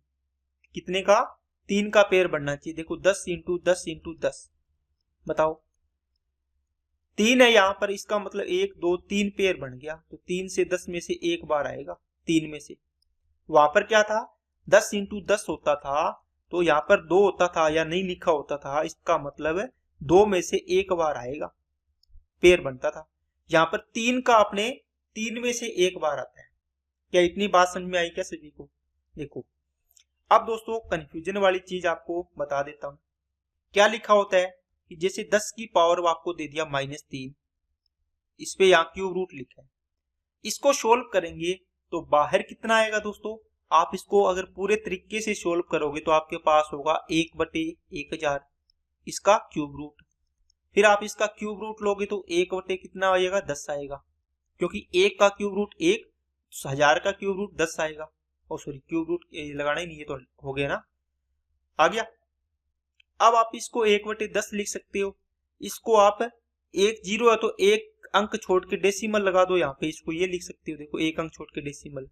कितने का, 3 का पेयर बनना चाहिए। देखो 10 × 10 × 10, बताओ 3 है यहाँ पर, इसका मतलब 1 2 3 पेयर बन गया, तो 3 से 10 में से एक बार आएगा 3 में से। वहां पर क्या था 10 इंटू 10 होता था, तो यहाँ पर 2 होता था या नहीं लिखा होता था, इसका मतलब 2 में से एक बार आएगा, पेयर बनता था। यहाँ पर 3 का अपने 3 में से एक बार आता है। क्या इतनी बात समझ में आई क्या सभी को? देखो अब दोस्तों कंफ्यूजन वाली चीज आपको बता देता हूं। क्या लिखा होता है कि जैसे 10 की पावर आपको दे दिया -3, इस पे यहाँ क्यूब रूट लिखा है, इसको सोल्व करेंगे तो बाहर कितना आएगा दोस्तों? आप इसको अगर पूरे तरीके से सोल्व करोगे तो आपके पास होगा 1/1000 इसका क्यूब रूट। फिर आप इसका क्यूब रूट लोगे तो 1 कितना आएगा 10 आएगा, क्योंकि 1 का क्यूब रूट 1, 1000 का क्यूब रूट 10 आएगा। ओ सॉरी, क्यूब रूट लगाना ही नहीं है, तो हो गया ना, आ गया। अब आप इसको 1/10 लिख सकते हो। इसको आप 1 0 है तो एक अंक छोड़ के डेसिमल लगा दो यहाँ पे, इसको ये लिख सकते हो, देखो एक अंक छोड़ के डेसिमल।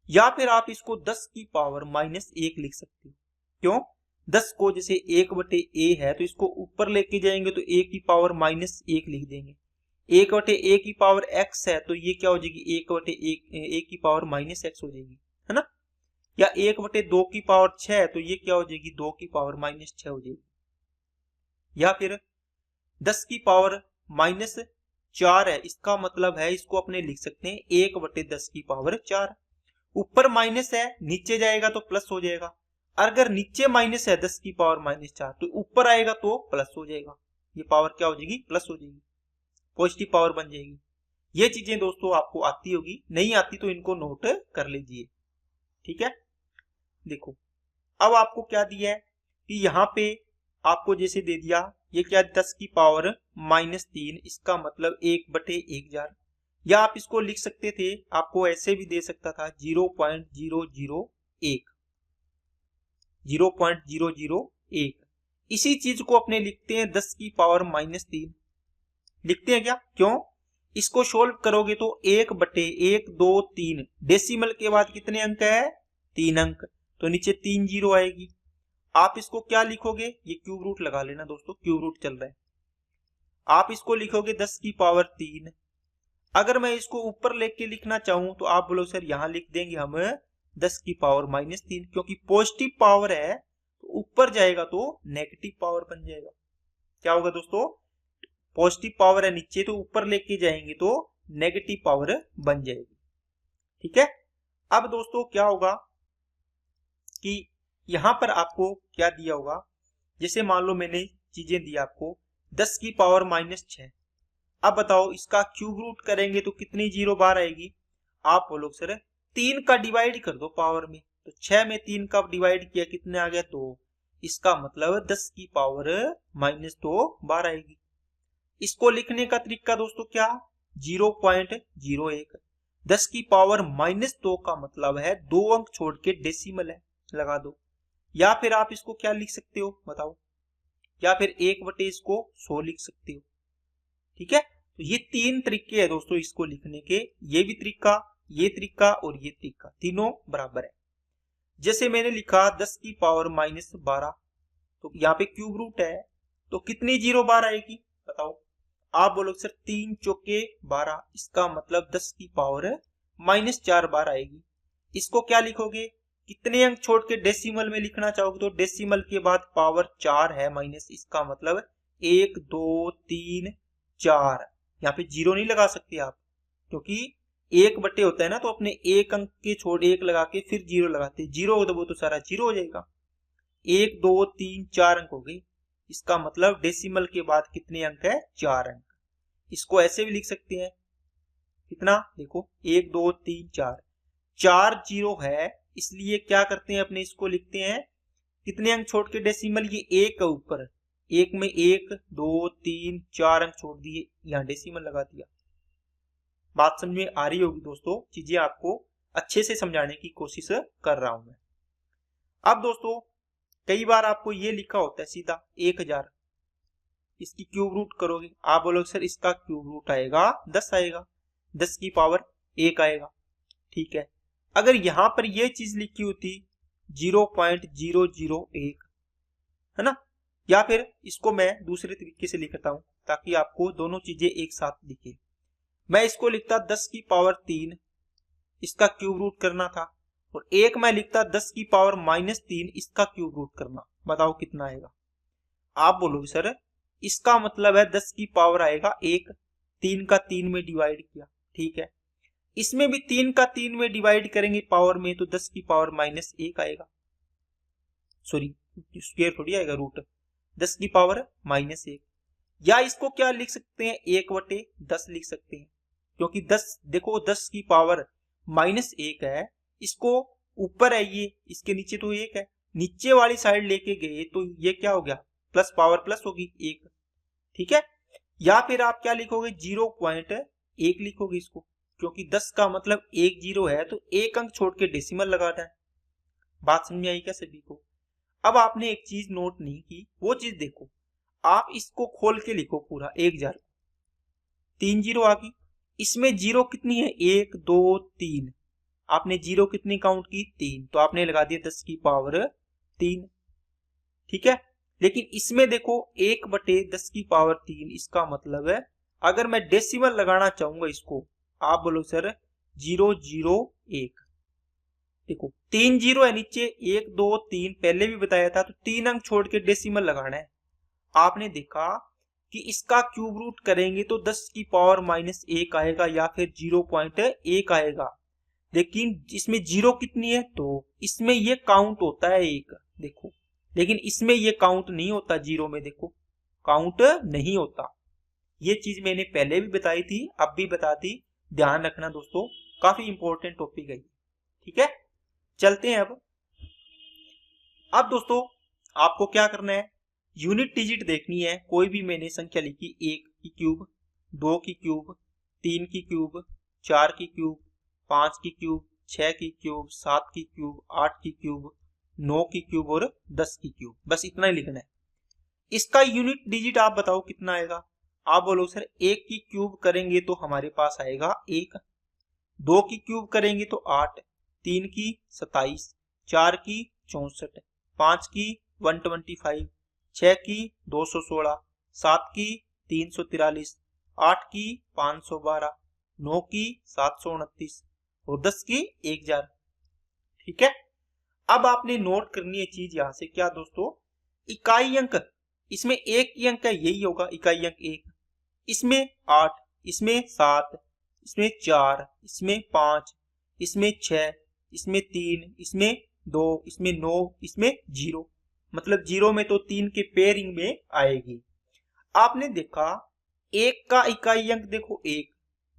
या फिर आप इसको 10 की पावर -1 लिख सकते हो। क्यों? 10 को जैसे 1/a है तो इसको ऊपर लेके जाएंगे तो a की पावर -1 लिख देंगे। 1/a की पावर x है तो ये क्या हो जाएगी 1/a की पावर -x हो जाएगी, है ना। या 1/2 की पावर 6 है तो ये क्या हो जाएगी 2 की पावर -6 हो जाएगी। या फिर 10 की पावर -4 है, इसका मतलब है इसको अपने लिख सकते हैं 1/10 की पावर 4। ऊपर माइनस है, नीचे जाएगा तो प्लस हो जाएगा। अगर नीचे माइनस है 10 की पावर -4 तो ऊपर आएगा तो प्लस हो जाएगा, ये पावर क्या हो जाएगी प्लस हो जाएगी, पॉजिटिव पावर बन जाएगी। ये चीजें दोस्तों आपको आती होगी, नहीं आती तो इनको नोट कर लीजिए, ठीक है। देखो अब आपको क्या दिया है कि यहाँ पे आपको जैसे दे दिया, ये क्या 10 की पावर -3, इसका मतलब 1/1000। या आप इसको लिख सकते थे, आपको ऐसे भी दे सकता था 0.001, 0.001। इसी चीज को अपने लिखते हैं 10 की पावर -3 लिखते हैं क्या? क्यों? इसको सोल्व करोगे तो 1/1 2 3, डेसिमल के बाद कितने अंक है 3 अंक, तो नीचे 3 0 आएगी। आप इसको क्या लिखोगे, ये क्यूब रूट लगा लेना दोस्तों, क्यूब रूट चल रहा है। आप इसको लिखोगे 10 की पावर 3। अगर मैं इसको ऊपर लेके लिखना चाहूं तो आप बोलो सर यहां लिख देंगे हम 10 की पावर -3, क्योंकि पॉजिटिव पावर है तो ऊपर जाएगा तो नेगेटिव पावर बन जाएगा। क्या होगा दोस्तों? पॉजिटिव पावर है नीचे तो ऊपर लेके जाएंगे तो नेगेटिव पावर बन जाएगी, ठीक है। अब दोस्तों क्या होगा कि यहां पर आपको क्या दिया होगा, जैसे मान लो मैंने चीजें दी आपको 10 की पावर -6। अब बताओ इसका क्यूब रूट करेंगे तो कितनी 0 बार आएगी? आप बोलो सर 3 का डिवाइड कर दो पावर में, तो 6 में 3 का डिवाइड किया कितने आ गया 2, इसका मतलब 10 की पावर -2 बार आएगी। इसको लिखने का तरीका दोस्तों क्या, 0.01। 10 की पावर -2 का मतलब है 2 अंक छोड़ के डेसिमल है, लगा दो। या फिर आप इसको क्या लिख सकते हो बताओ, या फिर 1/100 इसको 100 लिख सकते हो, ठीक है। तो ये 3 तरीके हैं दोस्तों इसको लिखने के, ये भी तरीका, ये तरीका और ये तरीका, तीनों बराबर है। जैसे मैंने लिखा 10 की पावर -12, तो यहाँ पे क्यूब रूट है तो कितनी 0 बार आएगी बताओ? आप बोलो सर 3 चौके 12, इसका मतलब 10 की पावर -4 बार आएगी। इसको क्या लिखोगे, कितने अंक छोड़ के डेसिमल में लिखना चाहोगे तो डेसिमल के बाद पावर 4 है माइनस, इसका मतलब 1 2 3 4। यहाँ पे 0 नहीं लगा सकते आप, क्योंकि 1/, होता है ना, तो अपने एक अंक के छोड़ 1 लगा के फिर 0 लगाते, 0 हो तो सारा 0 हो जाएगा। 1 2 3 4 अंक हो गई, इसका मतलब डेसिमल के बाद कितने अंक है 4 अंक। इसको ऐसे भी लिख सकते हैं, कितना देखो 1 2 3 4, 4 0 है, इसलिए क्या करते हैं अपने इसको लिखते हैं कितने अंक छोड़ के डेसिमल, ये 1 का ऊपर, 1 में 1 2 3 4 अंक छोड़ दिए, यहां डेसिमल लगा दिया। बात समझ में आ रही होगी दोस्तों, चीजें आपको अच्छे से समझाने की कोशिश कर रहा हूं मैं। अब दोस्तों कई बार आपको ये लिखा होता है सीधा 1000, इसकी क्यूब रूट करोगे, आप बोलोगे सर इसका क्यूब रूट आएगा 10 आएगा, 10 की पावर 1 आएगा, ठीक है। अगर यहां पर ये चीज लिखी होती 0.001, है ना, या फिर इसको मैं दूसरे तरीके से लिखता हूं, ताकि आपको दोनों चीजें एक साथ दिखे। मैं इसको लिखता 10 की पावर 3, इसका क्यूब रूट करना था, और एक मैं लिखता 10 की पावर -3, इसका क्यूब रूट करना। बताओ कितना आएगा? आप बोलोगे सर इसका मतलब है 10 की पावर आएगा 1, 3 का 3 में डिवाइड किया, ठीक है। इसमें भी 3 का 3 में डिवाइड करेंगे पावर में, तो 10 की पावर -1 आएगा, सॉरी स्क्वायर थोड़ी आएगा, रूट 10 की पावर -1। या इसको क्या लिख सकते हैं, 1/10 लिख सकते हैं, क्योंकि 10 देखो 10 की पावर -1 है, इसको ऊपर है ये, इसके नीचे तो 1 है, नीचे वाली साइड लेके गए तो ये क्या हो गया, प्लस पावर प्लस होगी 1, ठीक है। या फिर आप क्या लिखोगे, 0.1 लिखोगे इसको, क्योंकि 10 का मतलब 1 0 है, तो एक अंक छोड़ के डेसिमल लगाना है। बात समझ में आई क्या सभी को? अब आपने एक चीज नोट नहीं की, वो चीज देखो, आप इसको खोल के लिखो पूरा 1000, 3 0 आ गई, इसमें जीरो कितनी है, 1 2 3, आपने जीरो कितनी काउंट की, 3, तो आपने लगा दिया 10 की पावर 3, ठीक है। लेकिन इसमें देखो 1/10 की पावर 3, इसका मतलब है अगर मैं डेसिमल लगाना चाहूंगा इसको, आप बोलो सर 001, देखो 3 0 है नीचे, 1 2 3 पहले भी बताया था, तो 3 अंक छोड़ के डेसिमल लगाना है। आपने देखा कि इसका क्यूब रूट करेंगे तो 10 की पावर -1 आएगा या फिर 0.1 आएगा, लेकिन इसमें जीरो कितनी है, तो इसमें ये काउंट होता है 1, देखो, लेकिन इसमें ये काउंट नहीं होता, जीरो में देखो काउंट नहीं होता। ये चीज मैंने पहले भी बताई थी, अब भी बता दी, ध्यान रखना दोस्तों, काफी इंपॉर्टेंट टॉपिक है, ठीक है। चलते हैं अब दोस्तों आपको क्या करना है, यूनिट डिजिट देखनी है। कोई भी मैंने संख्या लिखी, 1 की क्यूब, 2 की क्यूब, 3 की क्यूब, 4 की क्यूब, 5 की क्यूब, 6 की क्यूब, 7 की क्यूब, 8 की क्यूब, 9 की क्यूब और 10 की क्यूब, बस इतना ही लिखना है। इसका यूनिट डिजिट आप बताओ कितना आएगा? आप बोलो सर 1 की क्यूब करेंगे तो हमारे पास आएगा 1, 2 की क्यूब करेंगे तो 8, 3 की 27, 4 की 64, 5 की 125, 6 की 216, 7 की 343, 8 की 512, 9 की 729 और 10 की 1000, ठीक है। अब आपने नोट करनी है चीज यहां से, क्या दोस्तों, इकाई अंक, इसमें एक ही अंक है, यही होगा इकाई अंक 1, इसमें 8, इसमें 7, इसमें 4, इसमें 5, इसमें 6, इसमें 3, इसमें 2, इसमें 9, इसमें 0, मतलब 0 में तो 3 के पेयरिंग में आएगी। आपने देखा 1 का इकाई अंक देखो 1,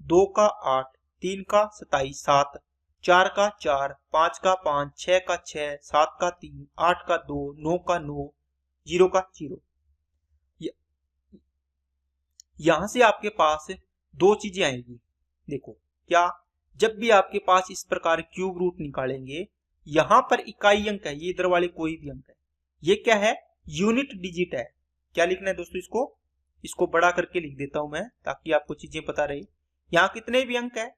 2 का 8, 3 का 27, 7, 4 का 4, 5 का 5, 6 का 6, 7 का 3, 8 का 2, 9 का 9, 0 का 0। यहां से आपके पास दो चीजें आएंगी, देखो क्या, जब भी आपके पास इस प्रकार क्यूब रूट निकालेंगे, यहां पर इकाई अंक है, ये इधर वाले कोई भी अंक है, ये क्या है, यूनिट डिजिट है। क्या लिखना है दोस्तों, इसको बड़ा करके लिख देता हूं मैं, ताकि आपको चीजें पता रहे। यहाँ कितने भी अंक है,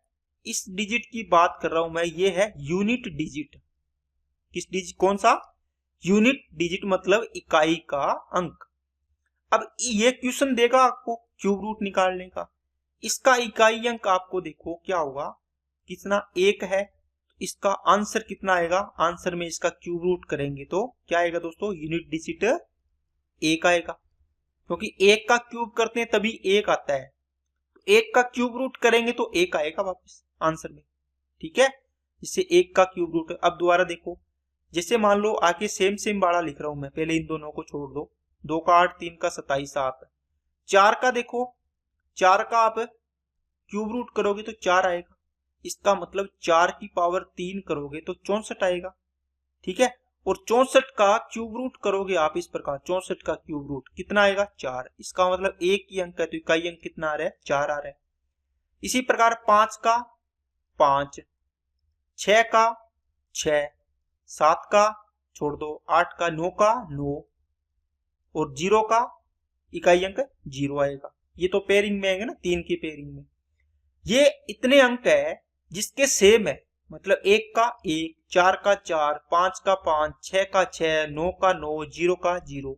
इस डिजिट की बात कर रहा हूं मैं, ये है यूनिट डिजिट। किस डिजिट, कौन सा, यूनिट डिजिट मतलब इकाई का अंक। अब ये क्वेश्चन देगा आपको क्यूब रूट निकालने का, इसका इकाई अंक आपको देखो क्या होगा, कितना, 1 है, इसका आंसर कितना आएगा, आंसर में इसका क्यूब रूट करेंगे तो क्या आएगा दोस्तों, यूनिट डिजिट 1 आएगा, क्योंकि 1 का क्यूब करते हैं तभी 1 आता है, 1 का क्यूब रूट करेंगे तो 1 आएगा वापस आंसर में, ठीक है। इससे 1 का क्यूब रूट। अब दोबारा देखो, जैसे मान लो आके सेम बाड़ा लिख रहा हूं मैं, पहले इन दोनों को छोड़ दो, 2 का 8, 3 का 27, 7, 4 का देखो, 4 का आप क्यूब रूट करोगे तो 4 आएगा, इसका मतलब 4 की पावर 3 करोगे तो 64 आएगा, ठीक है। और 64 का क्यूब रूट करोगे आप इस प्रकार, 64 का क्यूब रूट कितना आएगा, 4, इसका मतलब एक ही अंक है तो इकाई अंक कितना आ रहा है, 4 आ रहा है। इसी प्रकार 5 का 5, 6 का 6, 7 का छोड़ दो, 8 का 9 का 9 और 0 का इकाई अंक 0 आएगा। ये तो पेयरिंग में आएंगे ना, 3 की पेयरिंग में। ये इतने अंक है जिसके सेम है, मतलब 1 का 1, 4 का 4, 5 का 5, 6 का 6, 9 का 9, 0 का 0।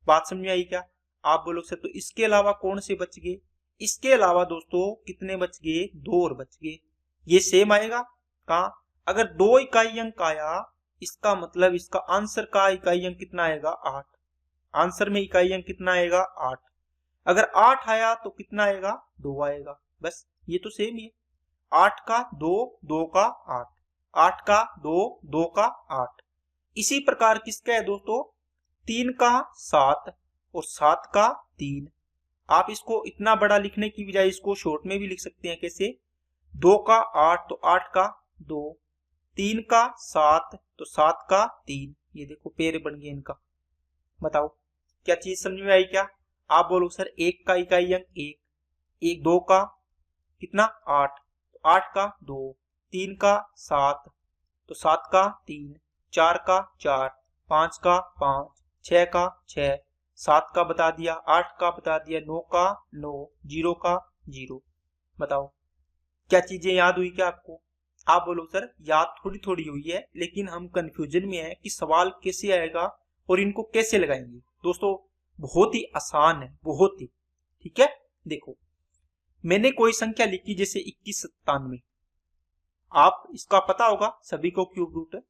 बात समझ में आई क्या? आप बोलोगे सर तो इसके अलावा कौन से बच गए? इसके अलावा दोस्तों कितने बच गए? 2 और बच गए। ये सेम आएगा कहाँ? अगर 2 इकाई अंक आया इसका मतलब इसका आंसर का इकाई अंक कितना आएगा? 8। आंसर में इकाई अंक कितना आएगा? 8। अगर 8 आया तो कितना आएगा? 2 आएगा। बस ये तो सेम ही है। 8 का 2, 2 का 8, 8 का 2, 2 का 8। इसी प्रकार किसका है दोस्तों? 3 का 7 और 7 का 3। आप इसको इतना बड़ा लिखने की बजाय इसको शॉर्ट में भी लिख सकते हैं। कैसे? 2 का 8 तो 8 का 2, 3 का 7 तो 7 का 3। ये देखो पेड़ बन गया इनका। बताओ क्या चीज समझ में आई क्या? आप बोलो सर 1 का इकाई अंक 1, 2 का कितना? 8 तो 8 का 2, 3 का 7 तो 7 का 3, 4 का 4, 5 का 5, 6 का 6, 7 का बता दिया, 8 का बता दिया, 9 का 9, 0 का 0। बताओ क्या चीजें याद हुई क्या आपको? आप बोलो सर याद थोड़ी थोड़ी हुई है, लेकिन हम कंफ्यूजन में है कि सवाल कैसे आएगा और इनको कैसे लगाएंगे। दोस्तों बहुत ही आसान है, बहुत ही। ठीक है, देखो मैंने कोई संख्या लिखी जैसे 2197। आप इसका पता होगा सभी को क्यूब रूट है,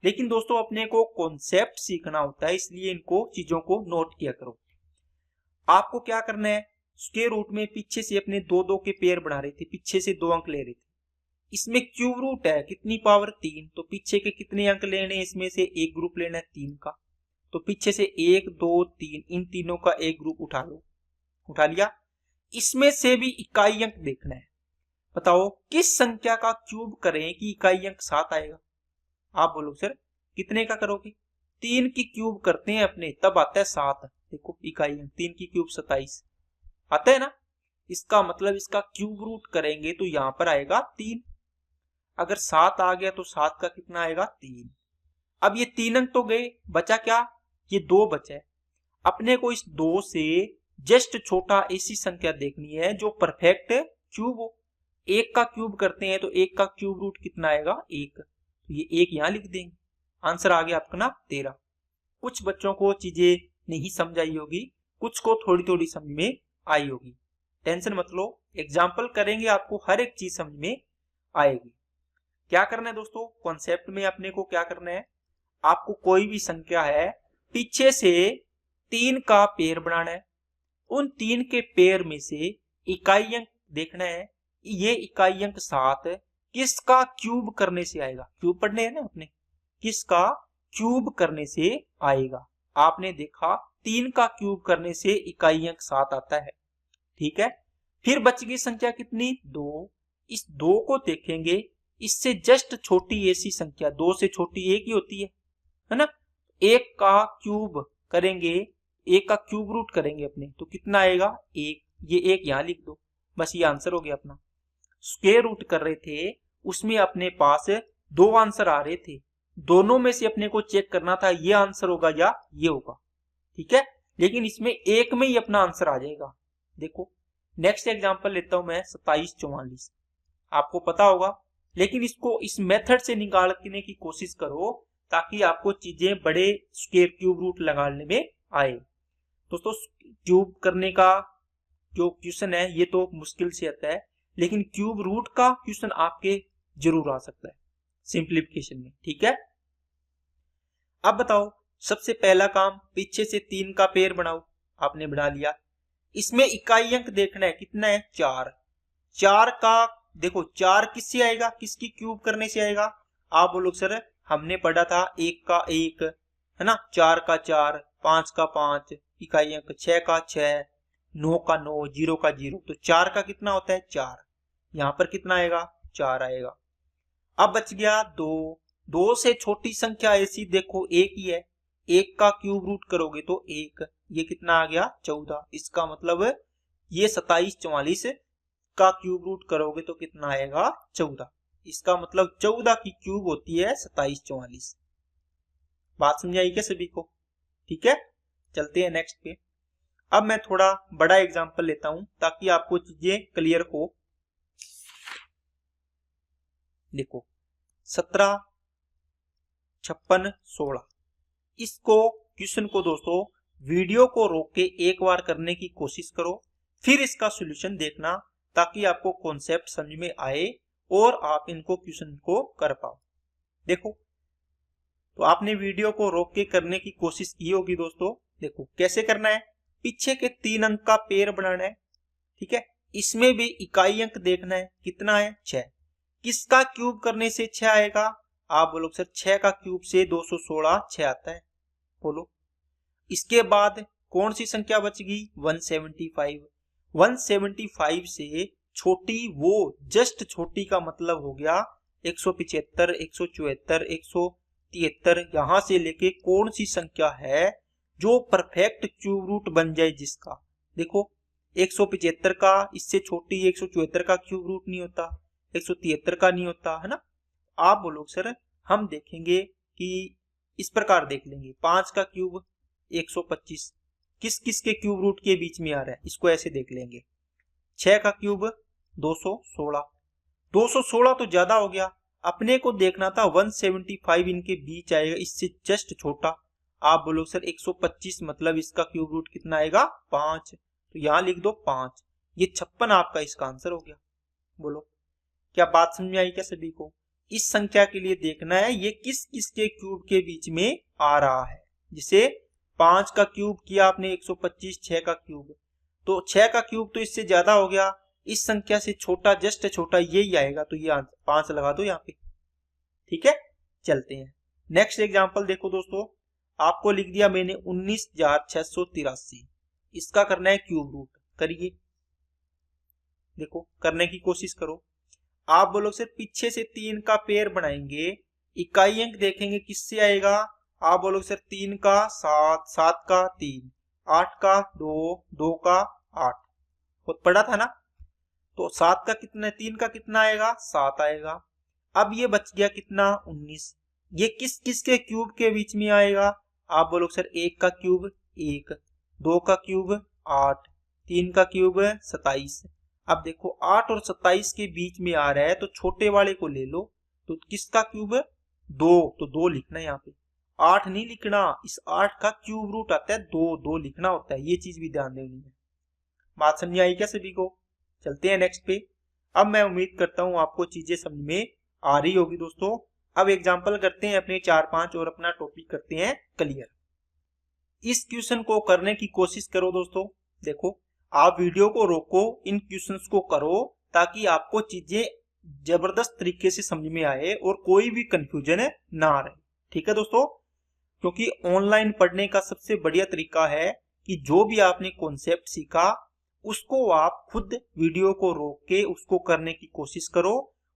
लेकिन दोस्तों अपने को कॉन्सेप्ट सीखना होता है, इसलिए इनको चीजों को नोट किया करो। आपको क्या करना है? स्क्वायर रूट में पीछे से अपने 2-2 के पेयर बना रहे थे, पीछे से 2 अंक ले रहे थे। इसमें क्यूब रूट है कितनी पावर? 3। तो पीछे के कितने अंक लेने हैं? इसमें से एक ग्रुप लेना है 3 का। तो पीछे से 1, 2, 3 इन तीनों का एक ग्रुप उठा लो। उठा लिया। इसमें से भी इकाई अंक देखना है। बताओ किस संख्या का क्यूब करें कि इकाई अंक 7 आएगा? आप बोलो सर कितने का करोगे? 3 की क्यूब करते हैं अपने, तब आता है 7। देखो इकाई अंक 3 की क्यूब 27 आता है ना। इसका मतलब इसका क्यूब रूट करेंगे तो यहां पर आएगा 3। अगर 7 आ गया तो 7 का कितना आएगा? 3। अब ये 3 अंक तो गए, बचा क्या? ये 2 बचा है। अपने को इस 2 से जस्ट छोटा ऐसी संख्या देखनी है जो परफेक्ट क्यूब हो। 1 का क्यूब करते हैं तो 1 का क्यूब रूट कितना आएगा? 1। तो ये 1 यहां लिख देंगे। आंसर आ गया आपका ना 13। कुछ बच्चों को चीजें नहीं समझ आई होगी, कुछ को थोड़ी थोड़ी समझ में आई होगी। टेंशन मत लो, एग्जाम्पल करेंगे आपको हर एक चीज समझ में आएगी। क्या करना है दोस्तों? कॉन्सेप्ट में अपने को क्या करना है? आपको कोई भी संख्या है पीछे से 3 का पेयर बनाना है। उन 3 के पेयर में से इकाई अंक देखना है। ये इकाई अंक 7 किसका क्यूब करने से आएगा? क्यूब पढ़ने हैं ना अपने, किसका क्यूब करने से आएगा? आपने देखा 3 का क्यूब करने से इकाई अंक 7 आता है। ठीक है, फिर बच गई संख्या कितनी? 2। इस 2 को देखेंगे, इससे जस्ट छोटी ऐसी संख्या 2 से छोटी 1 ही होती है ना। 1 का क्यूब करेंगे, 1 का क्यूब रूट करेंगे अपने तो कितना आएगा? 1। ये 1 यहां लिख दो, बस ये आंसर हो गया अपना। स्क्वायर रूट कर रहे थे, उसमें अपने पास 2 आंसर आ रहे थे, दोनों में से अपने को चेक करना था ये आंसर होगा या ये होगा। ठीक है, लेकिन इसमें एक में ही अपना आंसर आ जाएगा। देखो नेक्स्ट एग्जांपल लेता हूं मैं 2744। आपको पता होगा, लेकिन इसको इस मेथड से निकालने की कोशिश करो ताकि आपको चीजें बड़े स्क्वायर क्यूब रूट लगाने में आए। दोस्तों क्यूब करने का जो क्वेश्चन है ये तो मुश्किल से आता है, लेकिन क्यूब रूट का क्वेश्चन आपके जरूर आ सकता है सिंप्लीफिकेशन में। ठीक है, अब बताओ सबसे पहला काम पीछे से 3 का पेयर बनाओ। आपने बना लिया। इसमें इकाई अंक देखना है कितना है? 4। 4 का देखो 4 किससे आएगा? किसकी क्यूब करने से आएगा? आप बोलो सर हमने पढ़ा था 1 का 1 है ना, 4 का 4, 5 का 5 इकाई अंक, 6 का 6, 9 का 9, 0 का 0। तो 4 का कितना होता है? 4। यहां पर कितना आएगा? 4 आएगा। अब बच गया 2। 2 से छोटी संख्या ऐसी देखो 1 ही है, 1 का क्यूब रूट करोगे तो 1। ये कितना आ गया? 14। इसका मतलब ये 2744 का क्यूब रूट करोगे तो कितना आएगा? 14। इसका मतलब 14 की क्यूब होती है 2744। बात समझ आई क्या सभी को? ठीक है, चलते हैं नेक्स्ट पे। अब मैं थोड़ा बड़ा एग्जांपल लेता हूं ताकि आपको चीजें क्लियर हो। देखो 17, 56, 16। इसको क्वेश्चन को दोस्तों वीडियो को रोक के एक बार करने की कोशिश करो, फिर इसका सॉल्यूशन देखना, ताकि आपको कॉन्सेप्ट समझ में आए और आप इनको क्वेश्चन को कर पाओ। देखो, तो आपने वीडियो को रोक के करने की कोशिश की होगी दोस्तों। देखो कैसे करना है, पीछे के 3 अंक का पेयर बनाना है, ठीक है। इसमें भी इकाई अंक देखना है, कितना है 6। किसका क्यूब करने से 6 आएगा? आप बोलो सर 6 का क्यूब से 216 6 आता है, बोलो। इसके बाद कौन सी संख्या बचेगी? 175। 175 से छोटी, वो जस्ट छोटी का मतलब हो गया 175, 174, 173। यहां से लेके कौन सी संख्या है जो परफेक्ट क्यूब रूट बन जाए जिसका? देखो 175 का इससे छोटी 174 का क्यूब रूट नहीं होता, 173 का नहीं होता, है ना। आप बोलो सर हम देखेंगे कि इस प्रकार देख लेंगे, 5 का क्यूब 125 किस किस के क्यूब रूट के बीच में आ रहा है, इसको ऐसे देख लेंगे। 6 का क्यूब 216, 216 तो ज्यादा हो गया, अपने को देखना था 175 इनके बीच आएगा, इससे जस्ट छोटा। आप बोलो सर 125 मतलब इसका क्यूब रूट कितना आएगा? 5। तो यहां लिख दो 5, ये 56 आपका इसका आंसर हो गया। बोलो क्या बात समझ में आई क्या सभी को? इस संख्या के लिए देखना है ये किस किस के क्यूब के बीच में आ रहा है। जिसे 5 का क्यूब किया आपने 125, 6 का क्यूब, तो 6 का क्यूब तो इससे ज्यादा हो गया, इस संख्या से छोटा जस्ट छोटा यही आएगा, तो ये 5 लगा दो यहाँ पे, ठीक है। चलते हैं नेक्स्ट एग्जांपल। देखो दोस्तों, आपको लिख दिया मैंने 19,683, इसका करना है क्यूब रूट। करिए, देखो करने की कोशिश करो। आप बोलो सर पीछे से 3 का पेयर बनाएंगे, इकाई अंक देखेंगे किससे आएगा? आप बोलो सर 3 का 7, 7 का 3, 8 का 2, 2 का 8, बहुत पड़ा था ना। तो 7 का कितना, 3 का कितना आएगा? 7 आएगा। अब ये बच गया कितना? 19। ये किस किस के क्यूब के बीच में आएगा? आप बोलो सर 1 का क्यूब 1, 2 का क्यूब 8, 3 का क्यूब 27। अब देखो 8 और 27 के बीच में आ रहा है, तो छोटे वाले को ले लो, तो किसका क्यूब? 2, तो 2 लिखना है यहाँ पे, 8 नहीं लिखना। इस 8 का क्यूब रूट आता है 2, 2 लिखना होता है, ये चीज भी ध्यान देनी है। बात समझ आई क्या सभी को? चलते हैं नेक्स्ट पे। अब मैं उम्मीद करता हूं आपको चीजें समझ में आ रही होगी दोस्तों। अब एग्जाम्पल करते हैं अपने 4-5 और अपना टॉपिक करते हैं क्लियर। इस क्वेश्चन को करने की कोशिश करो दोस्तों। देखो आप वीडियो को रोको, इन क्वेश्चंस को करो, ताकि आपको चीजें जबरदस्त तरीके से समझ में आए और कोई भी कंफ्यूजन ना रहे, ठीक है दोस्तों। क्योंकि ऑनलाइन पढ़ने का सबसे बढ़िया तरीका है कि जो भी आपने कॉन्सेप्ट सीखा उसको आप खुद वीडियो को रोक के उसको करने की कोशिश करो,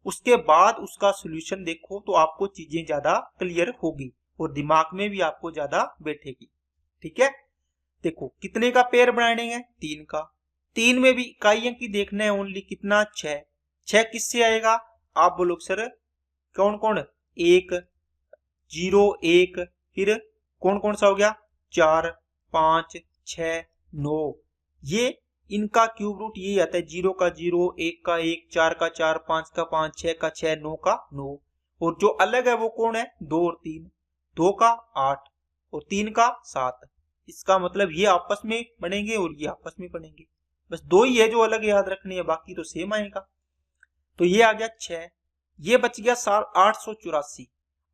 उसके बाद उसका सॉल्यूशन देखो, तो आपको चीजें ज्यादा क्लियर होगी और दिमाग में भी आपको ज्यादा बैठेगी, ठीक है। देखो कितने का पेयर बनाने हैं? 3 का। 3 में भी इकाई अंक की देखना है ओनली, कितना? 6। 6 किससे आएगा? आप बोलो सर कौन कौन? 1, 0, 1, फिर कौन कौन सा हो गया? 4, 5, 6, 9। ये इनका क्यूब रूट यही आता है, 0 का 0, 1 का 1, 4 का 4, 5 का 5, 6 का 6, 9 का 9। और जो अलग है वो कौन है? 2 और 3। 2 का 8 और 3 का 7। इसका मतलब ये आपस में बनेंगे और ये आपस में बनेंगे, बस 2 ही है जो अलग याद रखनी है, बाकी तो सेम आएगा। तो ये आ गया 6। ये बच गया 884।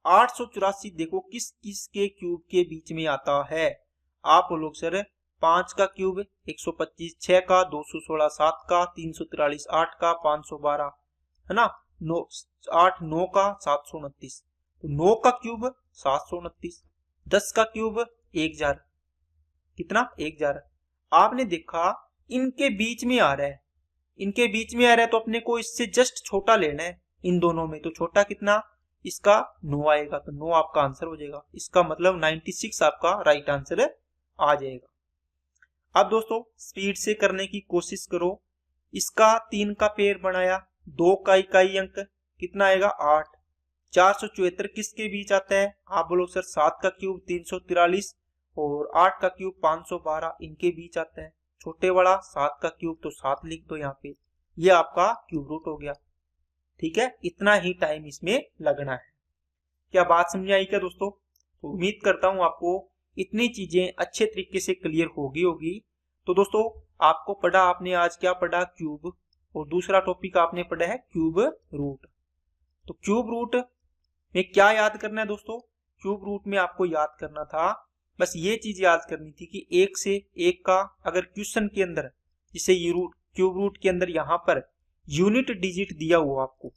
884 देखो किस किस के क्यूब के बीच में आता है? आप लोग सर 5 का क्यूब 125, 6 का 216, 7 का 343, 8 का 512, है ना। 9, 8, 9 का 729, तो 9 का क्यूब 729। 10 का क्यूब 1000, कितना? 1000। आपने देखा इनके बीच में आ रहा है, इनके बीच में आ रहा है, तो अपने को इससे जस्ट छोटा लेना है इन दोनों में। तो छोटा कितना? इसका 9 आएगा, तो 9 आपका आंसर हो जाएगा। इसका मतलब 96 आपका राइट आंसर आ जाएगा। अब दोस्तों स्पीड से करने की कोशिश करो। इसका 3 का पेयर बनाया, 2 का इकाई अंक कितना आएगा? 8। 474 किसके बीच आता है? आप बोलो सर 7 का क्यूब 343 और 8 का क्यूब 512, इनके बीच आता है। छोटे वाला 7 का क्यूब, तो 7 लिख दो यहाँ पे, ये आपका क्यूब रूट हो गया, ठीक है। इतना ही टाइम इसमें लगना है। क्या बात समझ आई क्या दोस्तों? तो उम्मीद करता हूं आपको इतनी चीजें अच्छे तरीके से क्लियर होगी। तो दोस्तों आपको पढ़ा, आपने आज क्या पढ़ा, क्यूब, और दूसरा टॉपिक आपने पढ़ा है क्यूब रूट। तो क्यूब रूट में क्या याद करना है दोस्तों, क्यूब रूट में आपको याद करना था, बस ये चीज याद करनी थी कि एक से एक का अगर क्वेश्चन के अंदर, जिसे ये रूट क्यूब रूट के अंदर यहाँ पर यूनिट डिजिट दिया हुआ आपको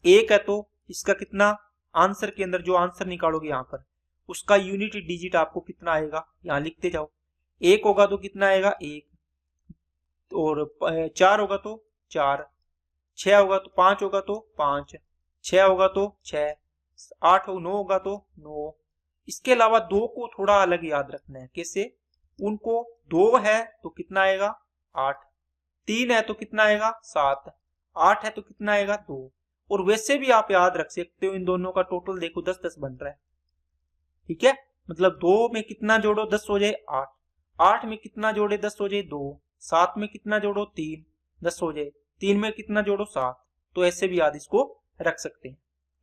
एक है, तो इसका कितना आंसर के अंदर जो आंसर निकालोगे यहाँ पर उसका यूनिट डिजिट आपको कितना आएगा, यहाँ लिखते जाओ। एक होगा तो कितना आएगा, एक, और 4 होगा तो 4, 6 होगा तो 5 होगा तो 5, 6 होगा तो 6, 8 9 होगा तो 9। इसके अलावा 2 को थोड़ा अलग याद रखना है, कैसे, उनको 2 है तो कितना आएगा 8, 3 है तो कितना आएगा 7, 8 है तो कितना आएगा 2। और वैसे भी आप याद रख सकते हो इन दोनों का टोटल देखो 10 10 बन रहा है, ठीक है। मतलब 2 में कितना जोड़ो 10 हो जाए 8, 8 में कितना जोड़े 10 हो जाए 2, 7 में कितना जोड़ो 3, 10 हो जाए, 3 में कितना जोड़ो 7। तो ऐसे भी याद इसको रख सकते हैं,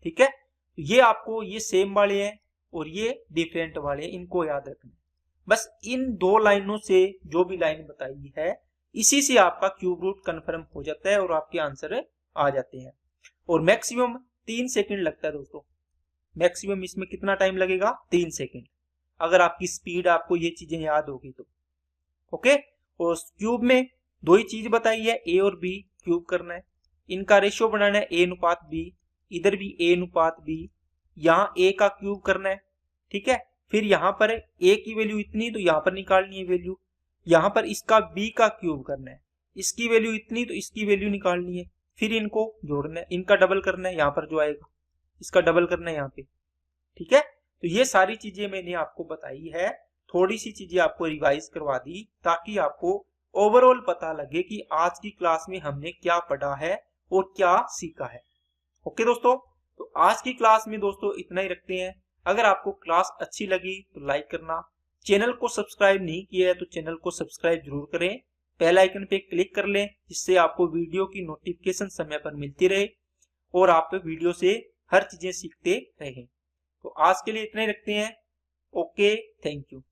ठीक है। तो ये आपको, ये सेम वाले हैं और ये डिफरेंट वाले हैं, इनको याद रखना है। बस इन 2 लाइनों से जो भी लाइन बताई है इसी से आपका क्यूब रूट कन्फर्म हो जाता है और आपके आंसर आ जाते हैं। और मैक्सिमम 3 सेकंड लगता है दोस्तों, मैक्सिमम इसमें कितना टाइम लगेगा, 3 सेकंड, अगर आपकी स्पीड, आपको ये चीजें याद होगी तो, ओके। और क्यूब में 2 ही चीज बताई है, ए और बी क्यूब करना है, इनका रेशियो बनाना है ए अनुपात बी, इधर भी ए अनुपात बी, यहाँ ए का क्यूब करना है, ठीक है। फिर यहाँ पर ए की वैल्यू इतनी तो यहाँ पर निकालनी है वैल्यू, यहाँ पर इसका बी का क्यूब करना है, इसकी वैल्यू इतनी तो इसकी वैल्यू निकालनी है, फिर इनको जोड़ना है, इनका डबल करना है, यहाँ पर जो आएगा इसका डबल करना है यहाँ पे, ठीक है। तो ये सारी चीजें मैंने आपको बताई है, थोड़ी सी चीजें आपको रिवाइज करवा दी ताकि आपको ओवरऑल पता लगे कि आज की क्लास में हमने क्या पढ़ा है और क्या सीखा है। ओके दोस्तों, तो आज की क्लास में दोस्तों इतना ही रखते हैं। अगर आपको क्लास अच्छी लगी तो लाइक करना, चैनल को सब्सक्राइब नहीं किया है तो चैनल को सब्सक्राइब जरूर करें, बेल आइकन पे क्लिक कर लें जिससे आपको वीडियो की नोटिफिकेशन समय पर मिलती रहे और आप वीडियो से हर चीजें सीखते रहें। तो आज के लिए इतना ही रखते हैं। Okay, thank you.